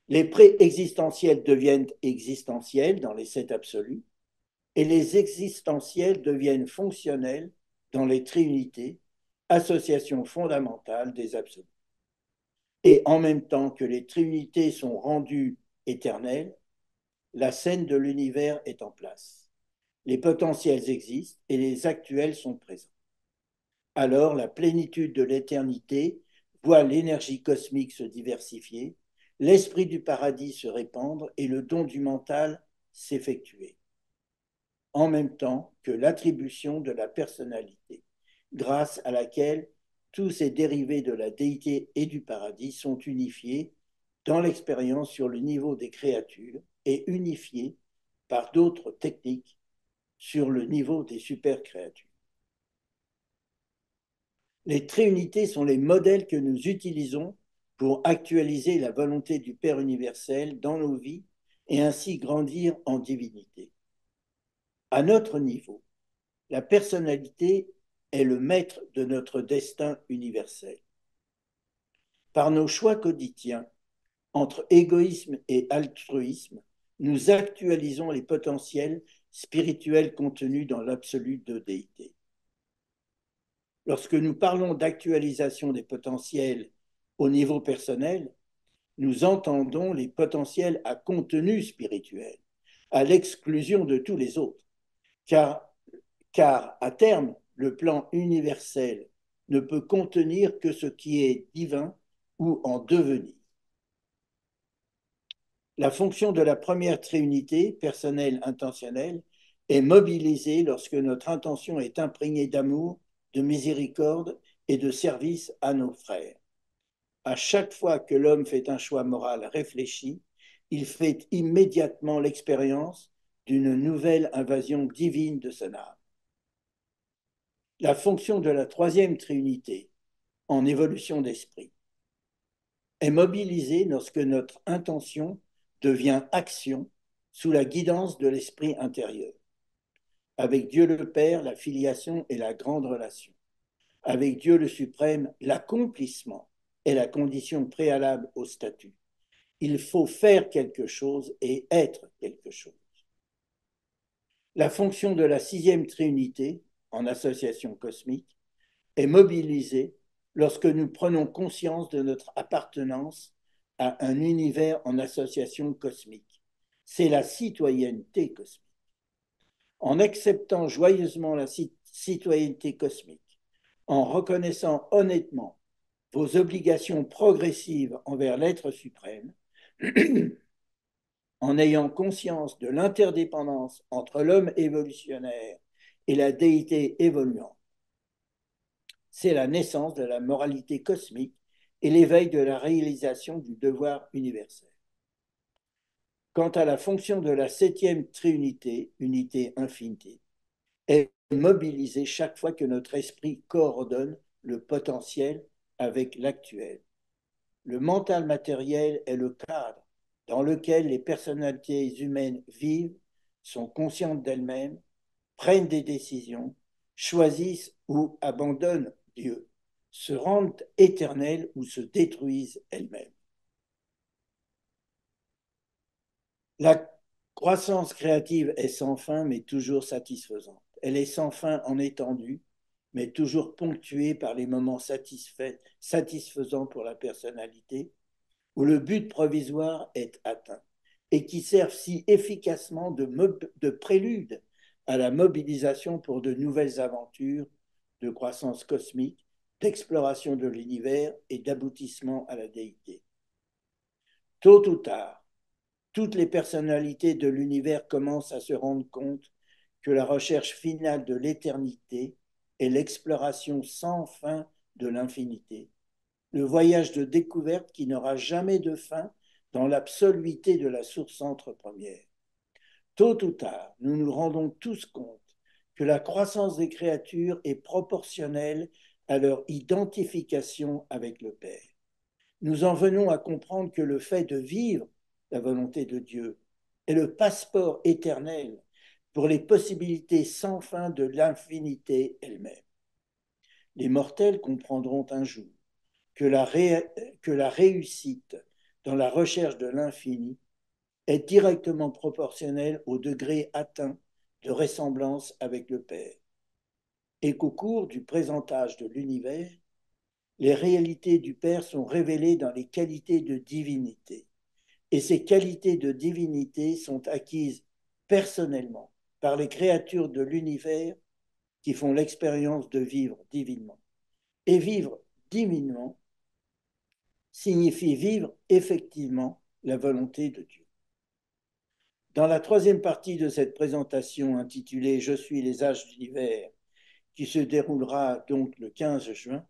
Les pré-existentiels deviennent existentiels dans les 7 absolus, et les existentiels deviennent fonctionnels dans les triunités, associations fondamentales des absolus. Et en même temps que les triunités sont rendues éternelles, la scène de l'univers est en place. Les potentiels existent et les actuels sont présents. Alors la plénitude de l'éternité voit l'énergie cosmique se diversifier, l'esprit du paradis se répandre et le don du mental s'effectuer, en même temps que l'attribution de la personnalité, grâce à laquelle tous ces dérivés de la déité et du paradis sont unifiés dans l'expérience sur le niveau des créatures et unifiés par d'autres techniques sur le niveau des super-créatures. Les tréunités sont les modèles que nous utilisons pour actualiser la volonté du Père universel dans nos vies et ainsi grandir en divinité. À notre niveau, la personnalité est le maître de notre destin universel. Par nos choix quotidiens, entre égoïsme et altruisme, nous actualisons les potentiels spirituels contenus dans l'absolu de déité. Lorsque nous parlons d'actualisation des potentiels au niveau personnel, nous entendons les potentiels à contenu spirituel, à l'exclusion de tous les autres, car à terme, le plan universel ne peut contenir que ce qui est divin ou en devenir. La fonction de la première trinité, personnelle intentionnelle, est mobilisée lorsque notre intention est imprégnée d'amour, de miséricorde et de service à nos frères. À chaque fois que l'homme fait un choix moral réfléchi, il fait immédiatement l'expérience d'une nouvelle invasion divine de son âme. La fonction de la troisième trinité, en évolution d'esprit, est mobilisée lorsque notre intention devient action sous la guidance de l'esprit intérieur. Avec Dieu le Père, la filiation et la grande relation. Avec Dieu le suprême, l'accomplissement est la condition préalable au statut. Il faut faire quelque chose et être quelque chose. La fonction de la sixième trinité, en association cosmique, est mobilisée lorsque nous prenons conscience de notre appartenance à un univers en association cosmique. C'est la citoyenneté cosmique. En acceptant joyeusement la citoyenneté cosmique, en reconnaissant honnêtement vos obligations progressives envers l'être suprême, en ayant conscience de l'interdépendance entre l'homme évolutionnaire et la déité évoluante. C'est la naissance de la moralité cosmique et l'éveil de la réalisation du devoir universel. Quant à la fonction de la septième trinité, unité infinité, est mobilisée chaque fois que notre esprit coordonne le potentiel avec l'actuel. Le mental matériel est le cadre dans lequel les personnalités humaines vivent, sont conscientes d'elles-mêmes, prennent des décisions, choisissent ou abandonnent Dieu, se rendent éternelles ou se détruisent elles-mêmes. La croissance créative est sans fin, mais toujours satisfaisante. Elle est sans fin en étendue, mais toujours ponctuée par les moments satisfaisants pour la personnalité, où le but provisoire est atteint, et qui servent si efficacement de prélude à la mobilisation pour de nouvelles aventures de croissance cosmique, d'exploration de l'univers et d'aboutissement à la déité. Tôt ou tard, toutes les personnalités de l'univers commencent à se rendre compte que la recherche finale de l'éternité est l'exploration sans fin de l'infinité, le voyage de découverte qui n'aura jamais de fin dans l'absoluité de la source centre première. Tôt ou tard, nous nous rendons tous compte que la croissance des créatures est proportionnelle à leur identification avec le Père. Nous en venons à comprendre que le fait de vivre la volonté de Dieu est le passeport éternel pour les possibilités sans fin de l'infinité elle-même. Les mortels comprendront un jour que la réussite dans la recherche de l'infini est directement proportionnelle au degré atteint de ressemblance avec le Père, et qu'au cours du présent âge de l'univers, les réalités du Père sont révélées dans les qualités de divinité. Et ces qualités de divinité sont acquises personnellement par les créatures de l'univers qui font l'expérience de vivre divinement. Et vivre divinement signifie vivre effectivement la volonté de Dieu. Dans la troisième partie de cette présentation intitulée Je suis les âges d'univers, qui se déroulera donc le 15 juin,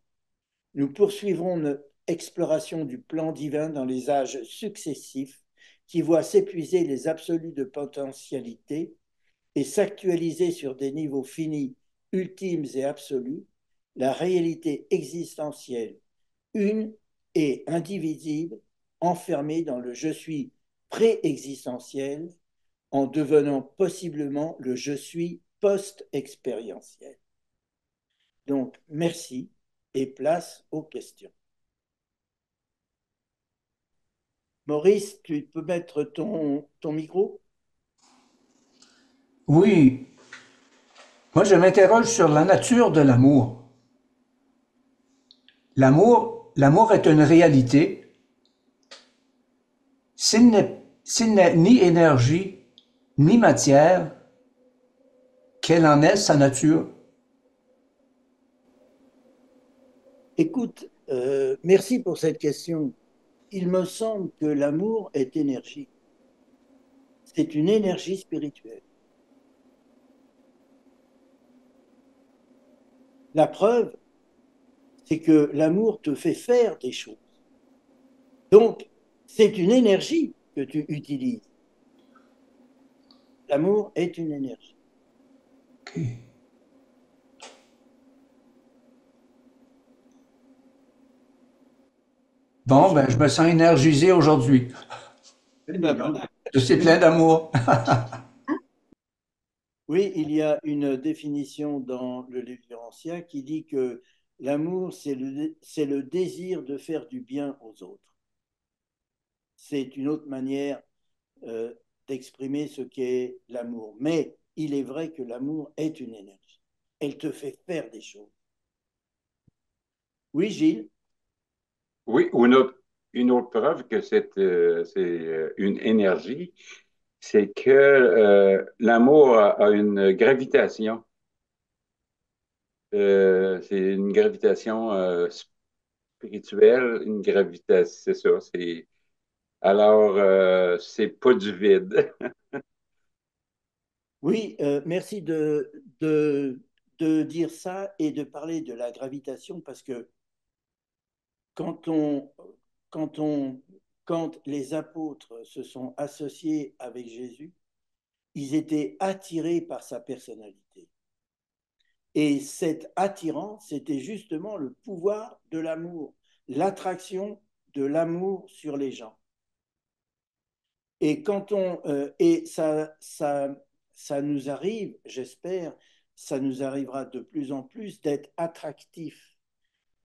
nous poursuivrons notre exploration du plan divin dans les âges successifs qui voient s'épuiser les absolus de potentialité et s'actualiser sur des niveaux finis, ultimes et absolus, la réalité existentielle, une et indivisible, enfermée dans le je suis pré-existentiel, en devenant possiblement le je suis post-expérientiel. Donc, merci et place aux questions. Maurice, tu peux mettre ton micro? Oui, moi je m'interroge sur la nature de l'amour. L'amour est une réalité. S'il n'est ni énergie, ni matière, quelle en est sa nature? Écoute, merci pour cette question. Il me semble que l'amour est énergie. C'est une énergie spirituelle. La preuve, c'est que l'amour te fait faire des choses. Donc, c'est une énergie que tu utilises. L'amour est une énergie. Okay. Bon, ben, je me sens énergisé aujourd'hui. Je suis plein d'amour. Oui, il y a une définition dans le livre ancien qui dit que l'amour, c'est le désir de faire du bien aux autres. C'est une autre manière euh, d'exprimer ce qu'est l'amour. Mais il est vrai que l'amour est une énergie. Elle te fait faire des choses. Oui, Gilles? Oui, ou une autre preuve que c'est une énergie, c'est que l'amour a une gravitation. C'est une gravitation spirituelle, une gravitation, c'est ça. Alors, c'est pas du vide. Oui, merci de dire ça et de parler de la gravitation parce que quand on, quand on, quand les apôtres se sont associés avec Jésus, ils étaient attirés par sa personnalité. Et cette attirance, c'était justement le pouvoir de l'amour, l'attraction de l'amour sur les gens. Et ça nous arrive, j'espère, ça nous arrivera de plus en plus d'être attractif.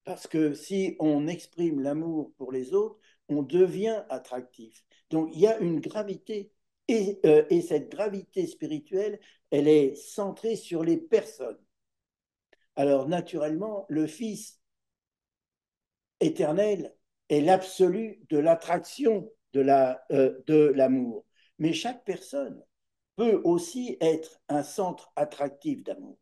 Parce que si on exprime l'amour pour les autres, on devient attractif. Donc il y a une gravité. Et cette gravité spirituelle, elle est centrée sur les personnes. Alors naturellement, le Fils éternel est l'absolu de l'attraction de l'amour. Mais chaque personne peut aussi être un centre attractif d'amour.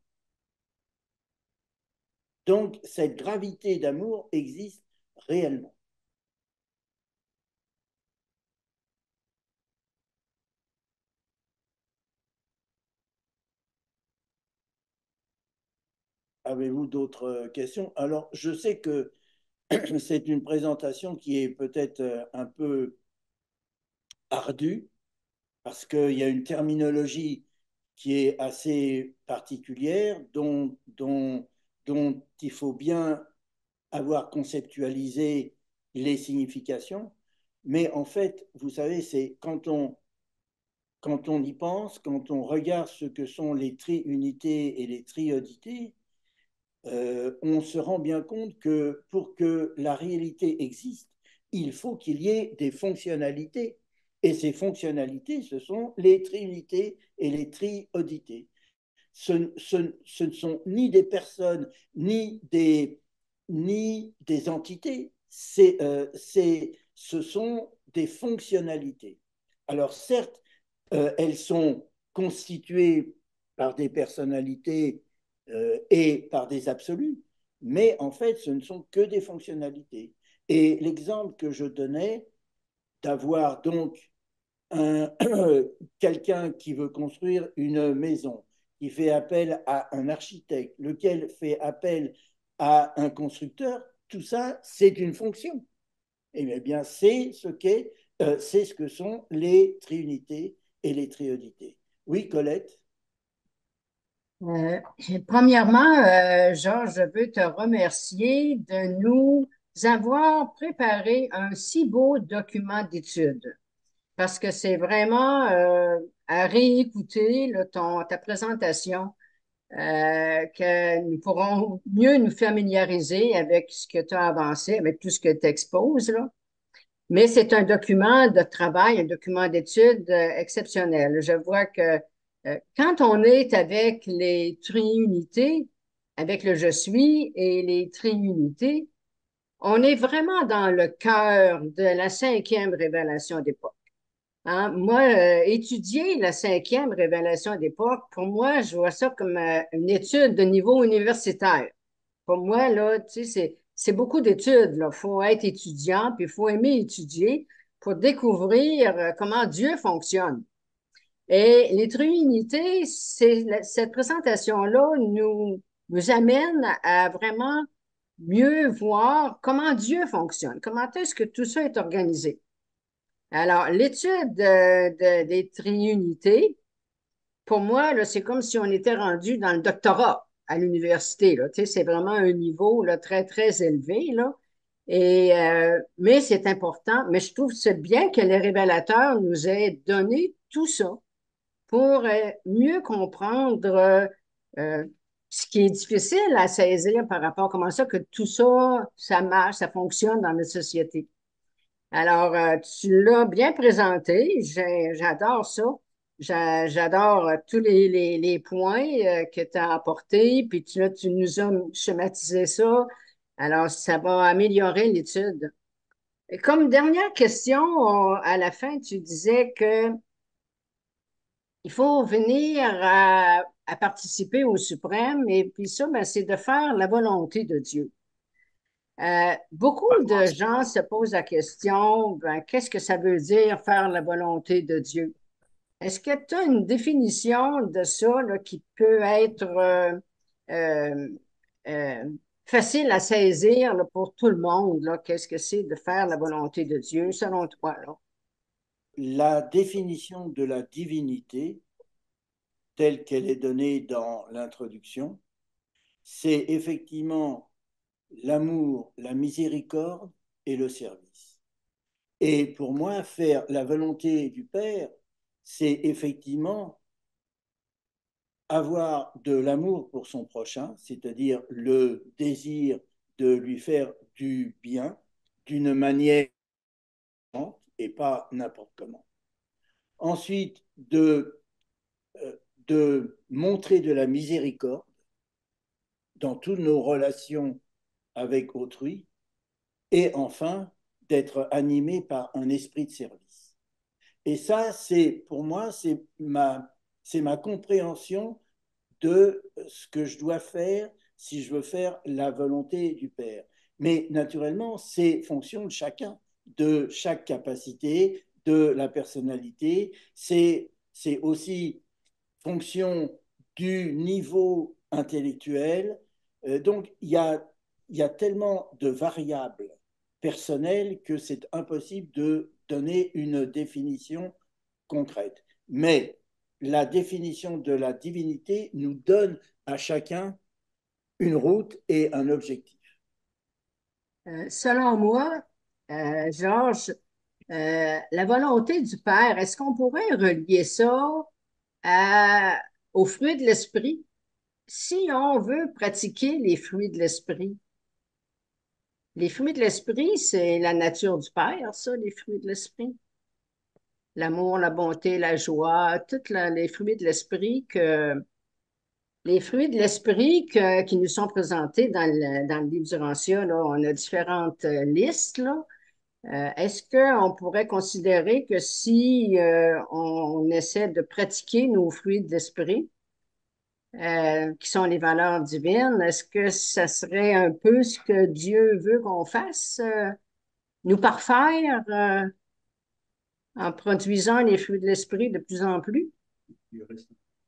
Donc cette gravité d'amour existe réellement. Avez-vous d'autres questions? Alors, je sais que c'est une présentation qui est peut-être un peu ardue parce qu'il y a une terminologie qui est assez particulière dont il faut bien avoir conceptualisé les significations. Mais en fait, vous savez, c'est quand on y pense, quand on regarde ce que sont les triunités et les triodités, on se rend bien compte que pour que la réalité existe, il faut qu'il y ait des fonctionnalités. Et ces fonctionnalités, ce sont les triunités et les triodités. Ce ne sont ni des personnes, ni des entités, ce sont des fonctionnalités. Alors certes, elles sont constituées par des personnalités et par des absolus, mais en fait, ce ne sont que des fonctionnalités. Et l'exemple que je donnais d'avoir donc un, quelqu'un qui veut construire une maison, qui fait appel à un architecte, lequel fait appel à un constructeur, tout ça, c'est une fonction. Et bien, c'est ce que sont les triunités et les triodités. Oui, Colette? Euh, Premièrement, Georges, je veux te remercier de nous avoir préparé un si beau document d'étude parce que c'est vraiment à réécouter là, ta présentation que nous pourrons mieux nous familiariser avec ce que tu as avancé, avec tout ce que tu exposes, là. Mais c'est un document de travail, un document d'étude exceptionnel. Je vois que quand on est avec les triunités, avec le je suis et les triunités, on est vraiment dans le cœur de la cinquième révélation d'époque. Hein? Moi, étudier la cinquième révélation d'époque, pour moi, je vois ça comme une étude de niveau universitaire. Pour moi, là, tu sais, c'est beaucoup d'études, là. Il faut être étudiant, puis il faut aimer étudier pour découvrir comment Dieu fonctionne. Et les Trinités, cette présentation-là nous amène à vraiment mieux voir comment Dieu fonctionne, comment est-ce que tout ça est organisé. Alors, l'étude des triunités, pour moi, là, c'est comme si on était rendu dans le doctorat à l'université, là. Tu sais, c'est vraiment un niveau là, très, très élevé, là. Mais c'est important. Mais je trouve c'est bien que les révélateurs nous aient donné tout ça pour mieux comprendre euh, ce qui est difficile à saisir par rapport à comment ça que tout ça, ça marche, ça fonctionne dans notre société. Alors, tu l'as bien présenté. J'adore ça. J'adore tous les points que tu as apportés. Puis tu nous as schématisé ça. Alors, ça va améliorer l'étude. Et comme dernière question, à la fin, tu disais que il faut venir à participer au suprême, et puis ça, ben, c'est de faire la volonté de Dieu. Beaucoup de gens se posent la question, ben, qu'est-ce que ça veut dire faire la volonté de Dieu? Est-ce que tu as une définition de ça là, qui peut être euh, euh, facile à saisir là, pour tout le monde? Là? Qu'est-ce que c'est de faire la volonté de Dieu selon toi? Là? La définition de la divinité, telle qu'elle est donnée dans l'introduction, c'est effectivement l'amour, la miséricorde et le service. Et pour moi, faire la volonté du Père, c'est effectivement avoir de l'amour pour son prochain, c'est-à-dire le désir de lui faire du bien d'une manière et pas n'importe comment. Ensuite, de montrer de la miséricorde dans toutes nos relations avec autrui et enfin d'être animé par un esprit de service. Et ça, c'est pour moi, c'est ma compréhension de ce que je dois faire si je veux faire la volonté du Père. Mais naturellement, c'est fonction de chacun, de chaque capacité, de la personnalité. C'est aussi fonction du niveau intellectuel. Donc, il y a tellement de variables personnelles que c'est impossible de donner une définition concrète. Mais la définition de la divinité nous donne à chacun une route et un objectif. Selon moi, Georges, la volonté du Père, est-ce qu'on pourrait relier ça au fruit de l'esprit? Si on veut pratiquer les fruits de l'esprit, les fruits de l'esprit, c'est la nature du Père, ça, les fruits de l'esprit. L'amour, la bonté, la joie, tous les fruits de l'esprit qui nous sont présentés dans le livre du Rancia, là, on a différentes listes, là. Est-ce qu'on pourrait considérer que si on essaie de pratiquer nos fruits de l'esprit, qui sont les valeurs divines, est-ce que ça serait un peu ce que Dieu veut qu'on fasse, nous parfaire en produisant les fruits de l'esprit de plus en plus?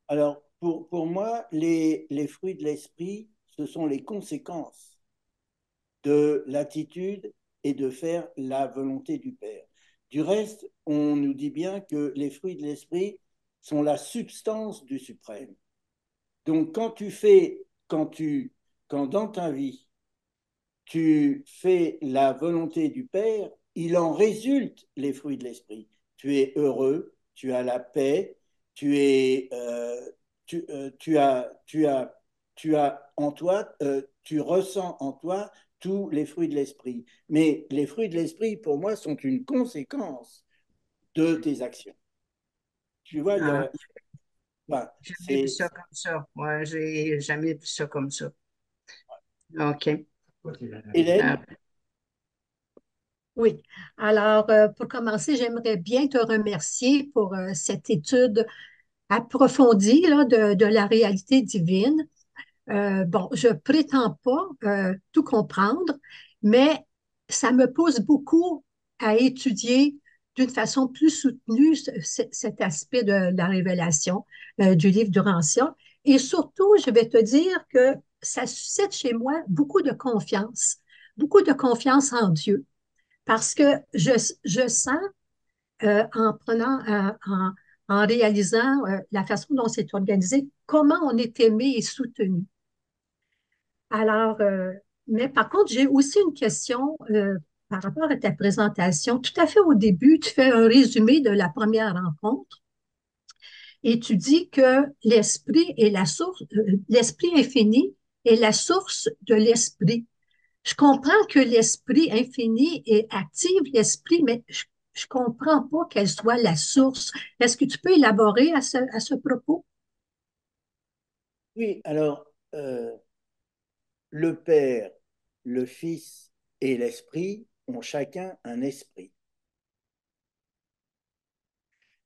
Alors, pour moi, les fruits de l'esprit, ce sont les conséquences de l'attitude et de faire la volonté du Père. Du reste, on nous dit bien que les fruits de l'esprit sont la substance du suprême. Donc, quand dans ta vie, tu fais la volonté du Père, il en résulte les fruits de l'esprit. Tu es heureux, tu as la paix, tu es, tu as en toi, tu ressens en toi tous les fruits de l'esprit. Mais les fruits de l'esprit, pour moi, sont une conséquence de tes actions. Tu vois, Ah, enfin, jamais vu ça comme ça. Ouais, j'ai jamais vu ça comme ça. OK. Hélène, Euh, Oui. Alors, pour commencer, j'aimerais bien te remercier pour cette étude approfondie là, de la réalité divine. Bon, je prétends pas tout comprendre, mais ça me pousse beaucoup à étudier d'une façon plus soutenue cet aspect de la révélation du livre du Rancia. Et surtout, je vais te dire que ça suscite chez moi beaucoup de confiance en Dieu, parce que je sens en prenant, en réalisant la façon dont c'est organisé, comment on est aimé et soutenu. Alors, mais par contre, j'ai aussi une question par rapport à ta présentation. Tout à fait au début, tu fais un résumé de la première rencontre et tu dis que l'esprit est la source, l'esprit infini est la source de l'esprit. Je comprends que l'esprit infini active l'esprit, mais je comprends pas qu'elle soit la source. Est-ce que tu peux élaborer à ce propos? oui, alors, le Père, le Fils et l'Esprit ont chacun un esprit.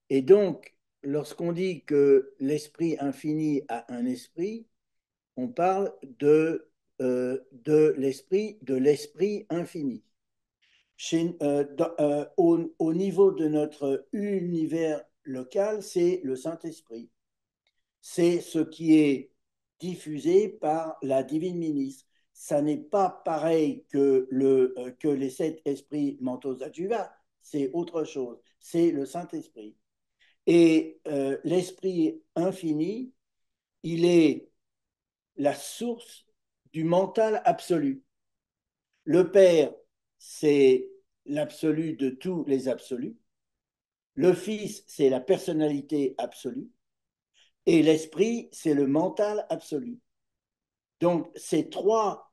Et donc, lorsqu'on dit que l'esprit infini a un esprit, on parle de l'esprit infini. Au niveau de notre univers local, c'est le Saint-Esprit. C'est ce qui est diffusé par la divine ministre. Ça n'est pas pareil que les 7 esprits mentaux adjuvats, c'est autre chose. C'est le Saint-Esprit. Et l'esprit infini, il est la source du mental absolu. Le Père, c'est l'absolu de tous les absolus. Le Fils, c'est la personnalité absolue. Et l'Esprit, c'est le mental absolu. Donc, ces 3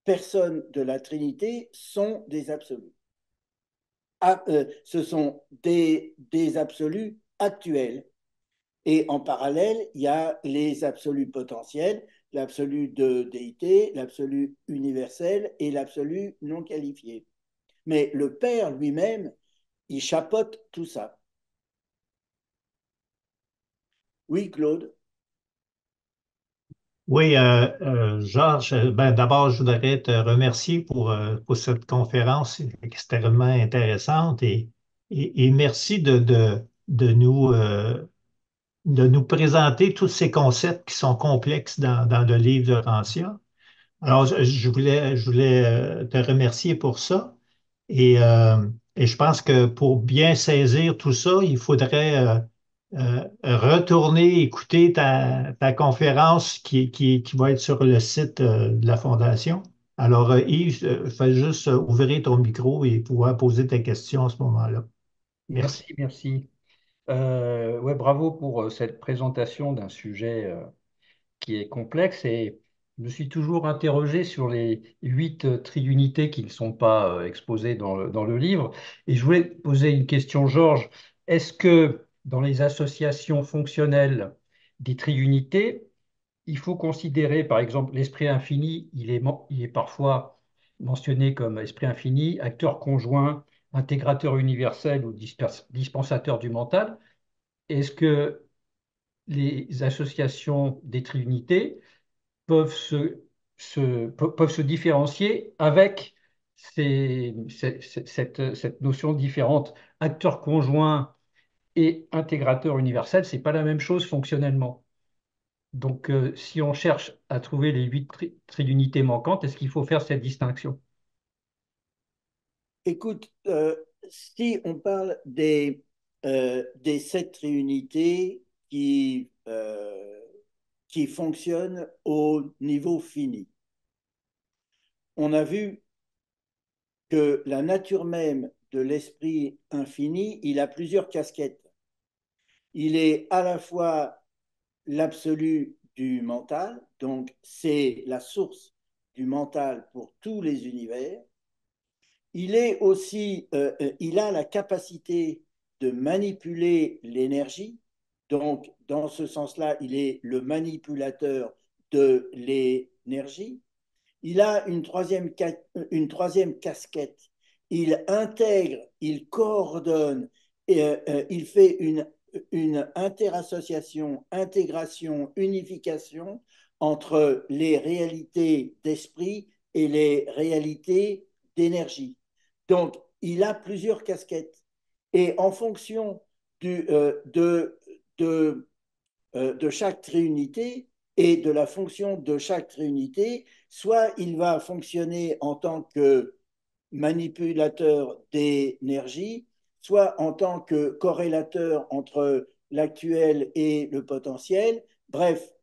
personnes de la Trinité sont des absolus. Ce sont des absolus actuels. Et en parallèle, il y a les absolus potentiels, l'absolu de déité, l'absolu universel et l'absolu non qualifié. Mais le Père lui-même, il chapeaute tout ça. Oui, Claude? Oui, Georges, ben, d'abord, je voudrais te remercier pour cette conférence extrêmement intéressante et merci de nous présenter tous ces concepts qui sont complexes dans le livre de Rancia. Alors, je voulais te remercier pour ça. Et je pense que pour bien saisir tout ça, il faudrait retourner écouter ta conférence qui va être sur le site de la Fondation. Alors, Yves, fais juste ouvrir ton micro et pouvoir poser tes questions à ce moment-là. Merci. Merci, merci. Ouais, bravo pour cette présentation d'un sujet qui est complexe et je me suis toujours interrogé sur les 8 triunités qui ne sont pas exposées dans le livre. Et je voulais te poser une question, Georges. Est-ce que dans les associations fonctionnelles des triunités, il faut considérer, par exemple, l'esprit infini, il est parfois mentionné comme esprit infini, acteur conjoint, intégrateur universel ou dispensateur du mental. Est-ce que les associations des trinités peuvent se différencier avec cette notion différente. Acteur conjoint et intégrateur universel, c'est pas la même chose fonctionnellement. Donc, si on cherche à trouver les 8 triunités manquantes, est-ce qu'il faut faire cette distinction? Écoute, si on parle des 7 triunités qui fonctionnent au niveau fini, on a vu que la nature même de l'esprit infini, il a plusieurs casquettes. Il est à la fois l'absolu du mental, donc c'est la source du mental pour tous les univers. Il est aussi, il a la capacité de manipuler l'énergie, donc dans ce sens-là, il est le manipulateur de l'énergie. Il a une troisième casquette. Il intègre, il coordonne, il fait une interassociation, intégration, unification entre les réalités d'esprit et les réalités d'énergie. Donc, il a plusieurs casquettes. Et en fonction de chaque triunité et de la fonction de chaque triunité, soit il va fonctionner en tant que manipulateur d'énergie, soit en tant que corrélateur entre l'actuel et le potentiel. Bref,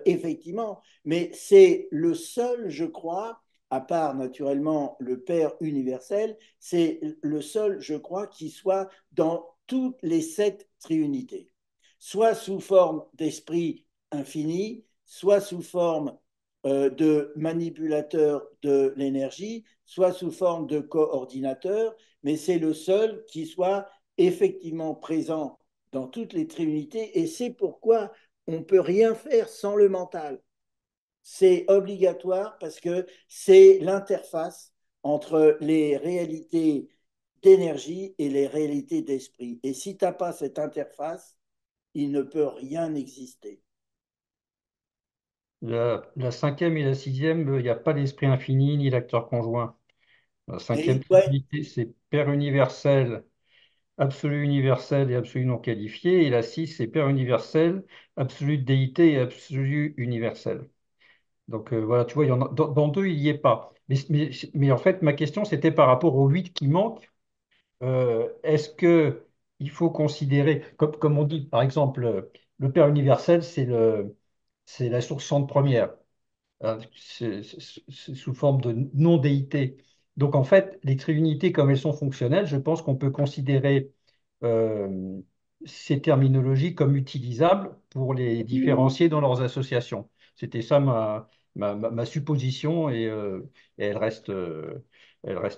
effectivement, mais c'est le seul, je crois, à part naturellement le Père universel, c'est le seul, je crois, qui soit dans toutes les 7 triunités, soit sous forme d'esprit infini, soit sous forme de manipulateur de l'énergie, soit sous forme de coordinateur, mais c'est le seul qui soit effectivement présent dans toutes les trinités, et c'est pourquoi on ne peut rien faire sans le mental. C'est obligatoire parce que c'est l'interface entre les réalités d'énergie et les réalités d'esprit. Et si tu n'as pas cette interface, il ne peut rien exister. La cinquième et la sixième, il n'y a pas l'esprit infini ni l'acteur conjoint. La cinquième Et ouais, trinité, c'est Père universel, absolu universel et absolu non qualifié. Et la 6, c'est Père universel, absolu déité et absolu universel. Donc voilà, tu vois, il y en a, dans deux, il n'y est pas. Mais en fait, ma question, c'était par rapport aux 8 qui manquent. Est-ce que il faut considérer, comme on dit, par exemple, le Père universel, c'est la source centre première. C'est sous forme de non-déité. Donc en fait, les triunités, comme elles sont fonctionnelles, je pense qu'on peut considérer euh, ces terminologies comme utilisables pour les différencier dans leurs associations. C'était ça ma supposition et elle reste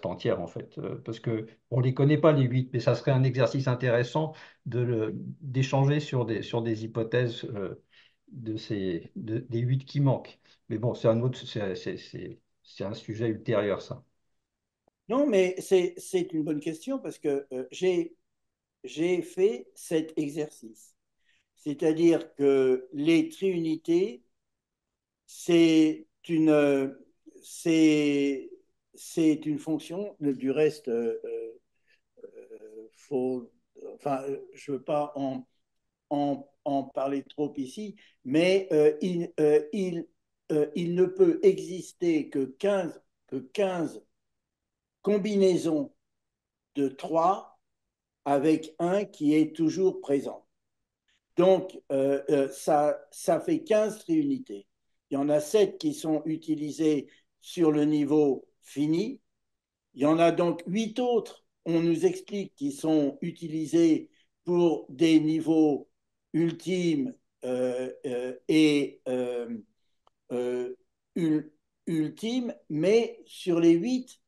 entière en fait, parce que on les connaît pas les 8, mais ça serait un exercice intéressant d'échanger sur des hypothèses des 8 qui manquent. Mais bon, c'est un autre, c'est un sujet ultérieur, ça. non, mais c'est une bonne question parce que j'ai fait cet exercice. C'est-à-dire que les triunités, c'est une, c'est, c'est une fonction, du reste, faut, enfin, je ne veux pas en parler trop ici, mais il ne peut exister que 15 combinaisons de 3 avec un qui est toujours présent. Donc, ça fait 15 triunités. Il y en a 7 qui sont utilisées sur le niveau fini. Il y en a donc 8 autres, on nous explique, qui sont utilisées pour des niveaux ultimes et euh, ultimes, mais sur les 8,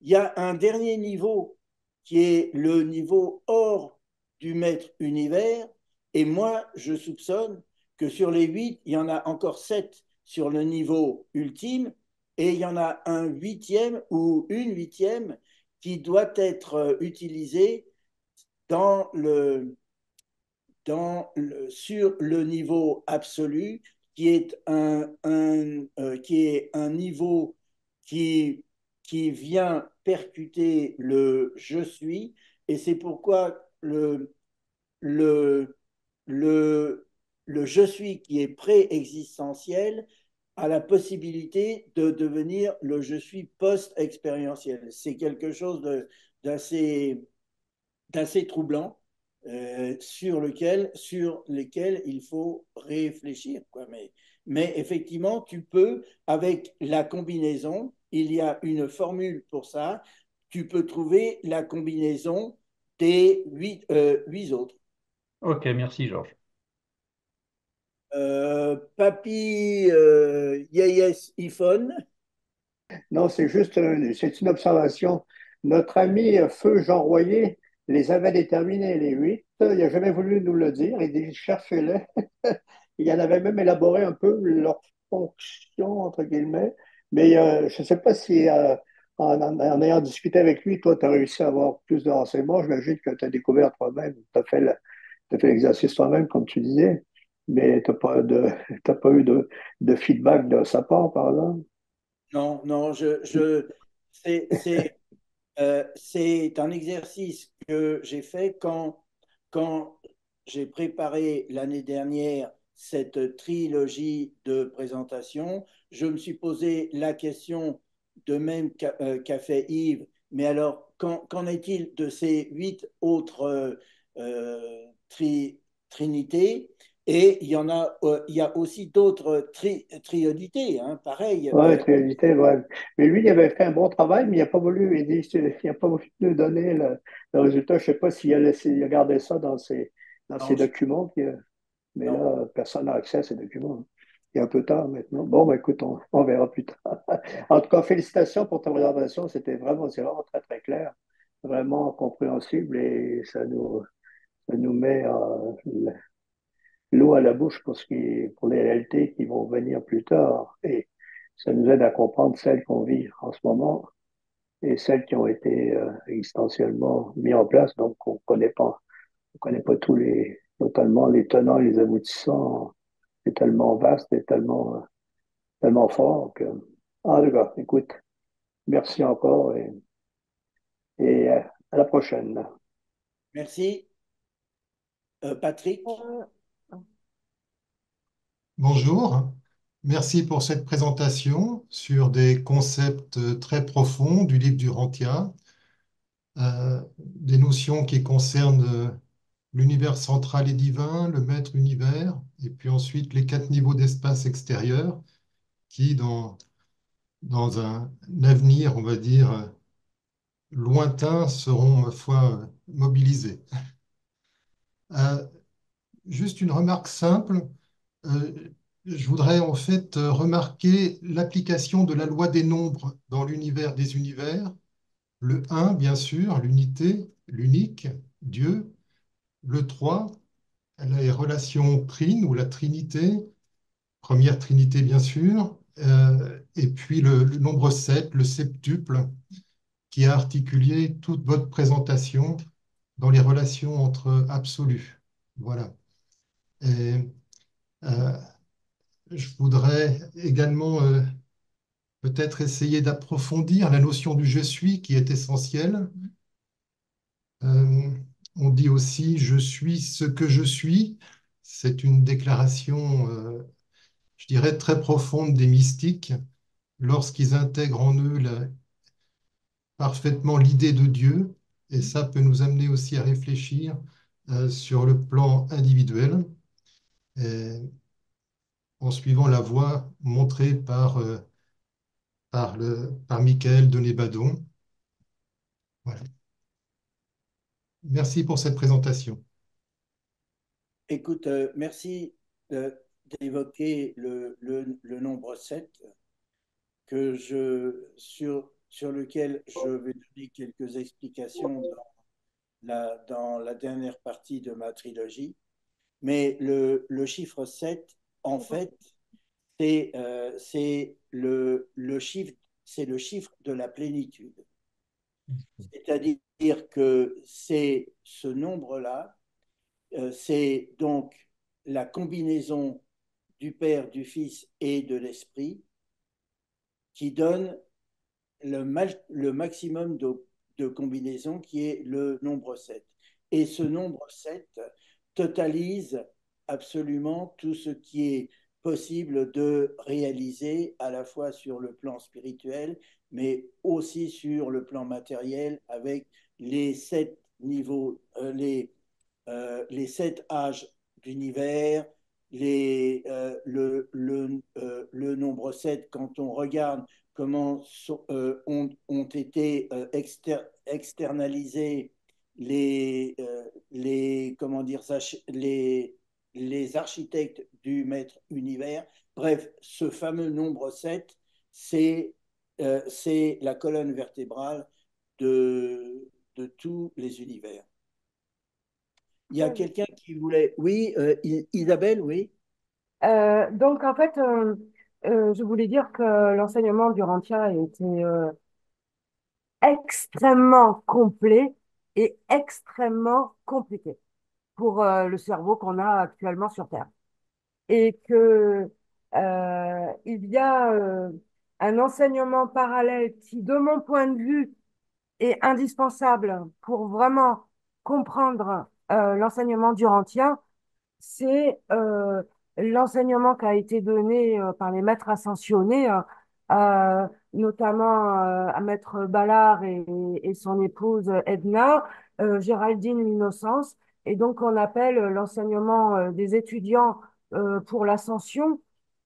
il y a un dernier niveau qui est le niveau hors du maître univers. Et moi, je soupçonne que sur les 8, il y en a encore 7 sur le niveau ultime et il y en a un huitième ou une huitième qui doit être utilisée dans sur le niveau absolu, qui est un niveau qui, qui vient percuter le je suis, et c'est pourquoi le, le je suis qui est pré-existentiel a la possibilité de devenir le je suis post-expérientiel. C'est quelque chose d'assez d'assez troublant sur lesquels il faut réfléchir. Quoi. Mais effectivement, tu peux, avec la combinaison, il y a une formule pour ça, tu peux trouver la combinaison des 8 autres. Ok, merci Georges. Papy Yeyes iPhone. Non, c'est juste c'est une observation. Notre ami Feu Jean Royer les avait déterminés, les 8. Il n'a jamais voulu nous le dire. Il dit cherchez-les. Il en avait même élaboré un peu leur fonction, entre guillemets. Mais je ne sais pas si, en ayant discuté avec lui, toi, tu as réussi à avoir plus de renseignements. J'imagine que tu as découvert toi-même, t'as fait l'exercice toi-même, comme tu disais. Mais tu n'as pas, t'as pas eu de feedback de sa part, par exemple. Non, non, c'est c'est un exercice que j'ai fait quand j'ai préparé l'année dernière cette trilogie de présentations. Je me suis posé la question de même qu'a fait Yves, mais alors qu'en est-il de ces 8 autres trinités? Et il y a aussi d'autres triodités, hein, pareil. Ouais, tu réalité, ouais. Mais lui, il avait fait un bon travail, mais il n'a pas voulu, il a pas voulu nous donner le résultat. Je ne sais pas s'il a laissé, il a gardé ça dans ses Non, documents, mais non. là, personne n'a accès à ces documents. Il est un peu tard maintenant. Bon, ben, écoute, on verra plus tard. En tout cas, félicitations pour ta présentation. C'est vraiment très, très clair, vraiment compréhensible et ça nous met l'eau à la bouche pour les réalités qui vont venir plus tard. Et ça nous aide à comprendre celles qu'on vit en ce moment et celles qui ont été existentiellement mises en place. Donc, on connaît pas tous Totalement, les tenants et les aboutissants, c'est tellement vaste et tellement fort que... En tout cas, écoute, merci encore et à la prochaine. Merci. Patrick? Euh, Bonjour, merci pour cette présentation sur des concepts très profonds du livre du Rantia, des notions qui concernent l'univers central et divin, le maître univers, et puis ensuite les 4 niveaux d'espace extérieur qui, dans un avenir, on va dire, lointain, seront, ma foi, mobilisés. Euh, Juste une remarque simple. Euh, je voudrais en fait remarquer l'application de la loi des nombres dans l'univers des univers. Le un, bien sûr, l'unité, l'unique, Dieu. Le 3, les relations trines ou la Trinité, première Trinité, bien sûr. Et puis le nombre 7, le septuple, qui a articulé toute votre présentation dans les relations entre absolus. Voilà. Et euh, je voudrais également peut-être essayer d'approfondir la notion du je suis qui est essentielle. Euh, on dit aussi je suis ce que je suis. C'est une déclaration, je dirais, très profonde des mystiques lorsqu'ils intègrent en eux parfaitement l'idée de Dieu. Et ça peut nous amener aussi à réfléchir sur le plan individuel, et en suivant la voie montrée par Michael Denet-Badon. Voilà. Merci pour cette présentation. Écoute, merci d'évoquer le nombre 7 sur lequel je vais donner quelques explications dans la dernière partie de ma trilogie. Mais le chiffre 7, en fait, c'est le chiffre, c'est le chiffre de la plénitude. C'est-à-dire que c'est ce nombre-là, c'est donc la combinaison du Père, du Fils et de l'Esprit qui donne le maximum de combinaisons qui est le nombre 7. Et ce nombre 7 totalise absolument tout ce qui est possible de réaliser à la fois sur le plan spirituel, mais aussi sur le plan matériel avec les 7 niveaux, les 7 âges d'univers, le nombre 7 quand on regarde comment ont été externalisés comment dire, les architectes du maître univers. Bref, ce fameux nombre 7, c'est la colonne vertébrale de tous les univers. Il y a quelqu'un qui voulait... Oui, Isabelle, oui. donc, en fait, je voulais dire que l'enseignement du Rantia était extrêmement complet et extrêmement compliqué pour le cerveau qu'on a actuellement sur Terre. Et que il y a un enseignement parallèle qui, de mon point de vue, est indispensable pour vraiment comprendre l'enseignement durantien, c'est l'enseignement qui a été donné par les maîtres ascensionnés, notamment à maître Ballard et son épouse Edna, Géraldine Innocence, et donc on appelle l'enseignement des étudiants pour l'ascension.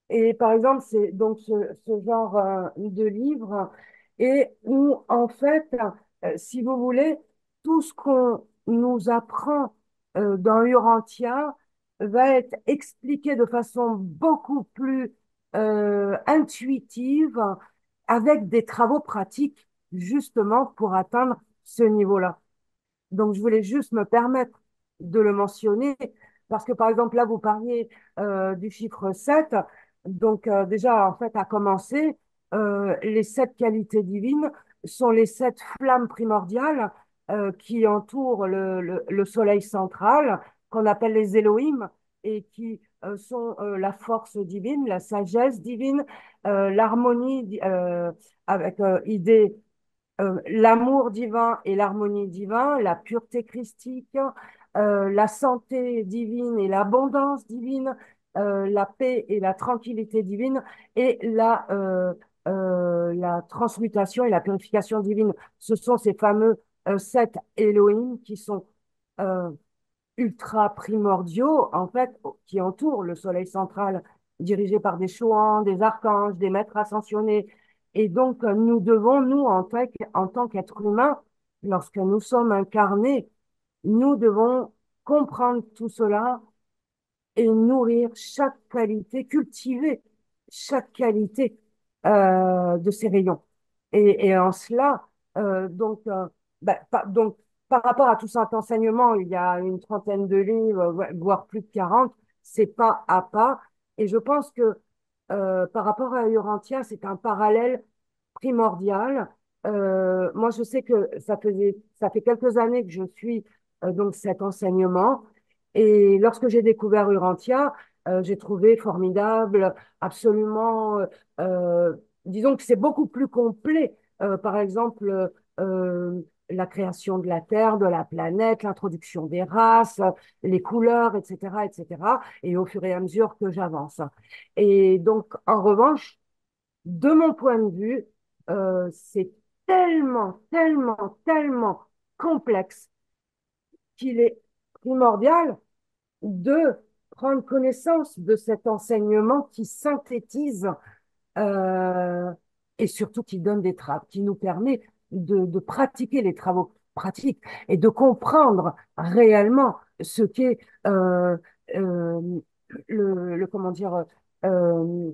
Et par exemple, c'est donc ce genre de livre, et où en fait, si vous voulez, tout ce qu'on nous apprend dans Urantia va être expliqué de façon beaucoup plus intuitive, avec des travaux pratiques, justement pour atteindre ce niveau-là. Donc, je voulais juste me permettre de le mentionner parce que, par exemple, là, vous parliez du chiffre 7. Donc, déjà, en fait, à commencer, les 7 qualités divines sont les 7 flammes primordiales qui entourent le soleil central qu'on appelle les Elohim et qui sont la force divine, la sagesse divine, l'harmonie avec idée l'amour divin et l'harmonie divine, la pureté christique, la santé divine et l'abondance divine, la paix et la tranquillité divine et la transmutation et la purification divine. Ce sont ces fameux sept Elohim qui sont euh, ultra primordiaux, en fait, qui entourent le soleil central, dirigé par des chouans, des archanges, des maîtres ascensionnés. Et donc, nous devons, nous, en tant qu'êtres humains, lorsque nous sommes incarnés, nous devons comprendre tout cela et nourrir chaque qualité, cultiver chaque qualité de ces rayons. Et en cela, donc, par rapport à tout cet enseignement, il y a une trentaine de livres, voire plus de 40, c'est pas à pas. Et je pense que par rapport à Urantia, c'est un parallèle primordial. Moi, je sais que ça fait quelques années que je suis donc cet enseignement. Et lorsque j'ai découvert Urantia, j'ai trouvé formidable, absolument, euh, disons que c'est beaucoup plus complet. Par exemple, la création de la Terre, de la planète, l'introduction des races, les couleurs, etc., etc. Et au fur et à mesure que j'avance. Et donc, en revanche, de mon point de vue, c'est tellement, tellement, tellement complexe qu'il est primordial de prendre connaissance de cet enseignement qui synthétise euh, et surtout qui donne des travaux, qui nous permet de pratiquer les travaux pratiques et de comprendre réellement ce qu'est euh, comment dire, euh,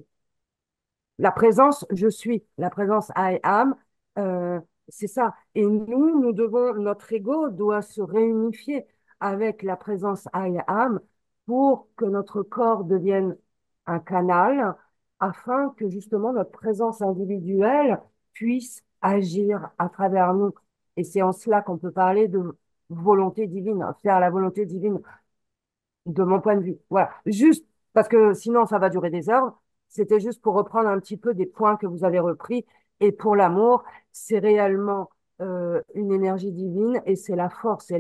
la présence je suis, la présence I am, euh, c'est ça. Et nous devons, notre ego doit se réunifier avec la présence I am pour que notre corps devienne un canal afin que justement notre présence individuelle puisse agir à travers nous. Et c'est en cela qu'on peut parler de volonté divine, faire la volonté divine de mon point de vue. Voilà. Juste parce que sinon, ça va durer des heures. C'était juste pour reprendre un petit peu des points que vous avez repris. Et pour l'amour, c'est réellement une énergie divine et c'est la force,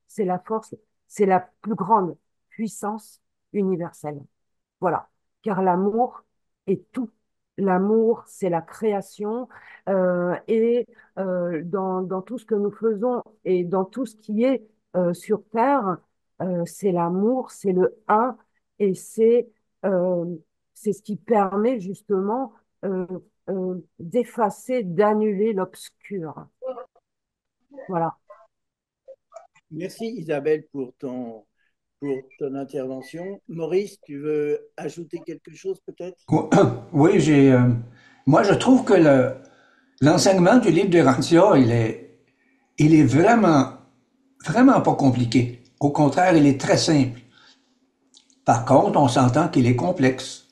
c'est la force, c'est la plus grande puissance universelle. Voilà. Car l'amour est tout. L'amour, c'est la création et dans tout ce que nous faisons et dans tout ce qui est sur Terre, c'est l'amour, c'est le un et euh, c'est ce qui permet justement d'effacer, d'annuler l'obscur. Voilà. Merci Isabelle pour ton intervention. Maurice, tu veux ajouter quelque chose peut-être? Oui, moi, je trouve que l'enseignement du livre de Rantia, il est vraiment, vraiment pas compliqué. Au contraire, il est très simple. Par contre, on s'entend qu'il est complexe.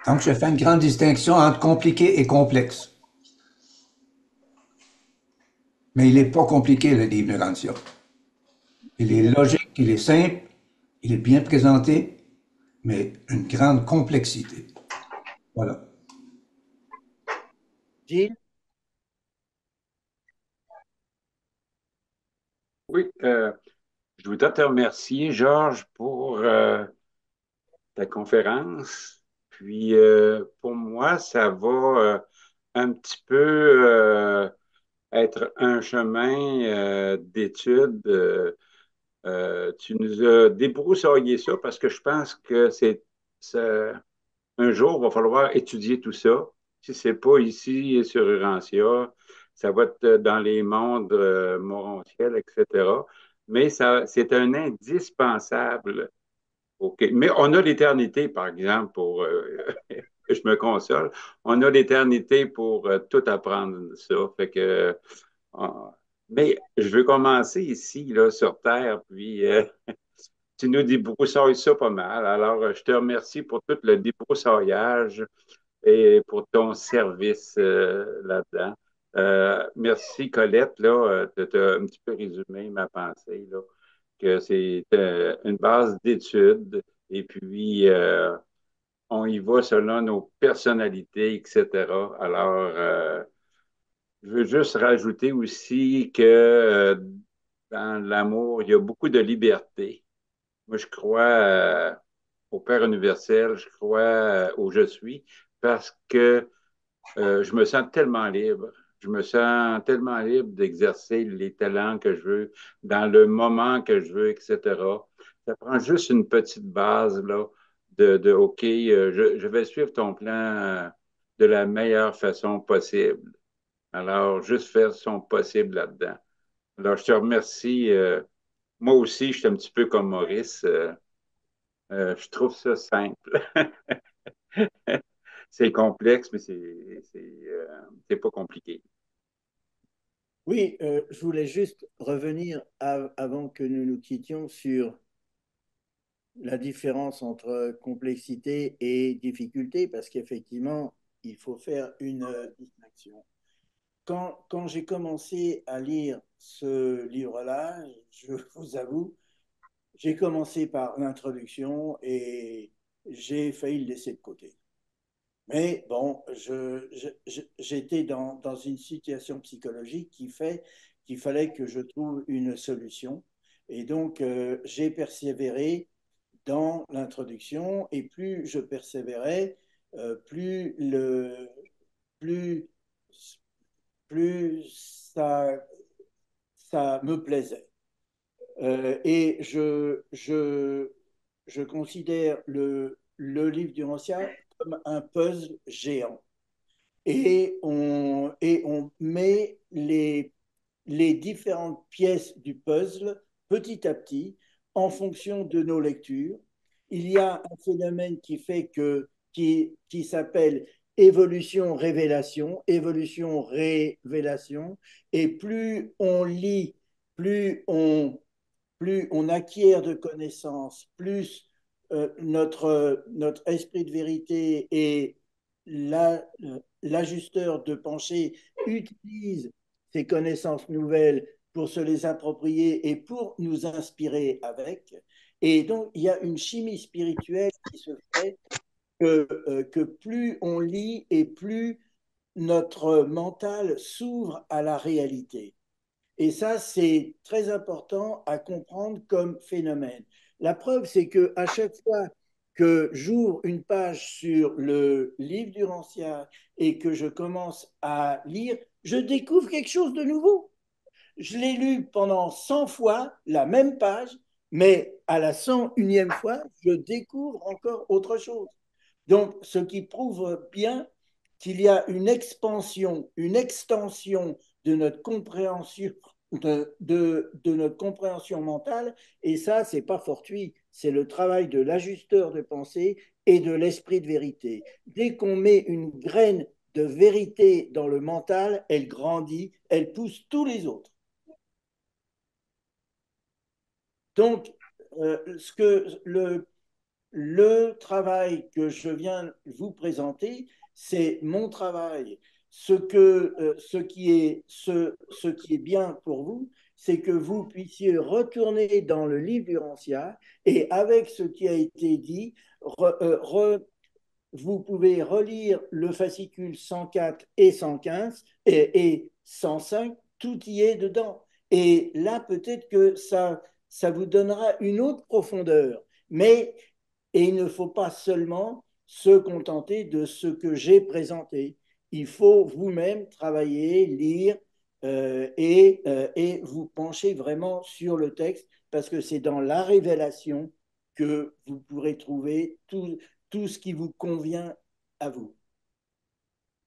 Donc, je fais une grande distinction entre compliqué et complexe. Mais il n'est pas compliqué, le livre de Rantia. Il est logique, il est simple, il est bien présenté, mais une grande complexité. Voilà. Gilles? Oui, je voudrais te remercier, Georges, pour ta conférence. Puis, pour moi, ça va un petit peu être un chemin d'étude. Tu nous as débroussaillé ça parce que je pense que un jour, il va falloir étudier tout ça. Si c'est pas ici sur Urantia, ça va être dans les mondes morontiels, etc. Mais ça, c'est un indispensable. OK. Mais on a l'éternité, par exemple, pour je me console. On a l'éternité pour tout apprendre ça. Fait que euh, mais je veux commencer ici, là, sur Terre, puis tu nous débroussailles ça pas mal. Alors, je te remercie pour tout le débroussaillage et pour ton service là-dedans. Merci, Colette, là, de un petit peu résumé ma pensée, là. que c'est une base d'études et puis on y va selon nos personnalités, etc. Alors, je veux juste rajouter aussi que dans l'amour, il y a beaucoup de liberté. Moi, je crois au Père universel, je crois au je suis, parce que je me sens tellement libre. Je me sens tellement libre d'exercer les talents que je veux, dans le moment que je veux, etc. Ça prend juste une petite base là, OK, je vais suivre ton plan de la meilleure façon possible. Alors, juste faire son possible là-dedans. Alors, je te remercie. Moi aussi, je suis un petit peu comme Maurice. Je trouve ça simple. C'est complexe, mais c'est pas compliqué. Oui, je voulais juste revenir avant que nous nous quittions sur la différence entre complexité et difficulté, parce qu'effectivement, il faut faire une distinction. Quand j'ai commencé à lire ce livre-là, je vous avoue, j'ai commencé par l'introduction et j'ai failli le laisser de côté. Mais bon, j'étais dans une situation psychologique qui fait qu'il fallait que je trouve une solution. Et donc, j'ai persévéré dans l'introduction et plus je persévérais, plus, plus, plus ça me plaisait. Et je considère le livre du Rancière comme un puzzle géant. Et on met les différentes pièces du puzzle petit à petit en fonction de nos lectures. Il y a un phénomène qui fait qui s'appelle évolution-révélation, et plus on lit, plus plus on acquiert de connaissances, plus notre esprit de vérité et l'ajusteur de pensée utilise ces connaissances nouvelles pour se les approprier et pour nous inspirer avec. Et donc, il y a une chimie spirituelle qui se fait que plus on lit et plus notre mental s'ouvre à la réalité. Et ça, c'est très important à comprendre comme phénomène. La preuve, c'est que à chaque fois que j'ouvre une page sur le livre du Rancière et que je commence à lire, je découvre quelque chose de nouveau. Je l'ai lu pendant 100 fois, la même page, mais à la 101e fois, je découvre encore autre chose. Donc, ce qui prouve bien qu'il y a une expansion, une extension de notre compréhension, de notre compréhension mentale, et ça, c'est pas fortuit, c'est le travail de l'ajusteur de pensée et de l'esprit de vérité. Dès qu'on met une graine de vérité dans le mental, elle grandit, elle pousse tous les autres. Donc, le travail que je viens vous présenter, c'est mon travail. Ce qui est bien pour vous, c'est que vous puissiez retourner dans le livre du Rancière et avec ce qui a été dit, vous pouvez relire le fascicule 104 et 115 et 105, tout y est dedans. Et là, peut-être que ça vous donnera une autre profondeur. Mais il ne faut pas seulement se contenter de ce que j'ai présenté. Il faut vous-même travailler, lire et vous pencher vraiment sur le texte parce que c'est dans la révélation que vous pourrez trouver tout ce qui vous convient à vous.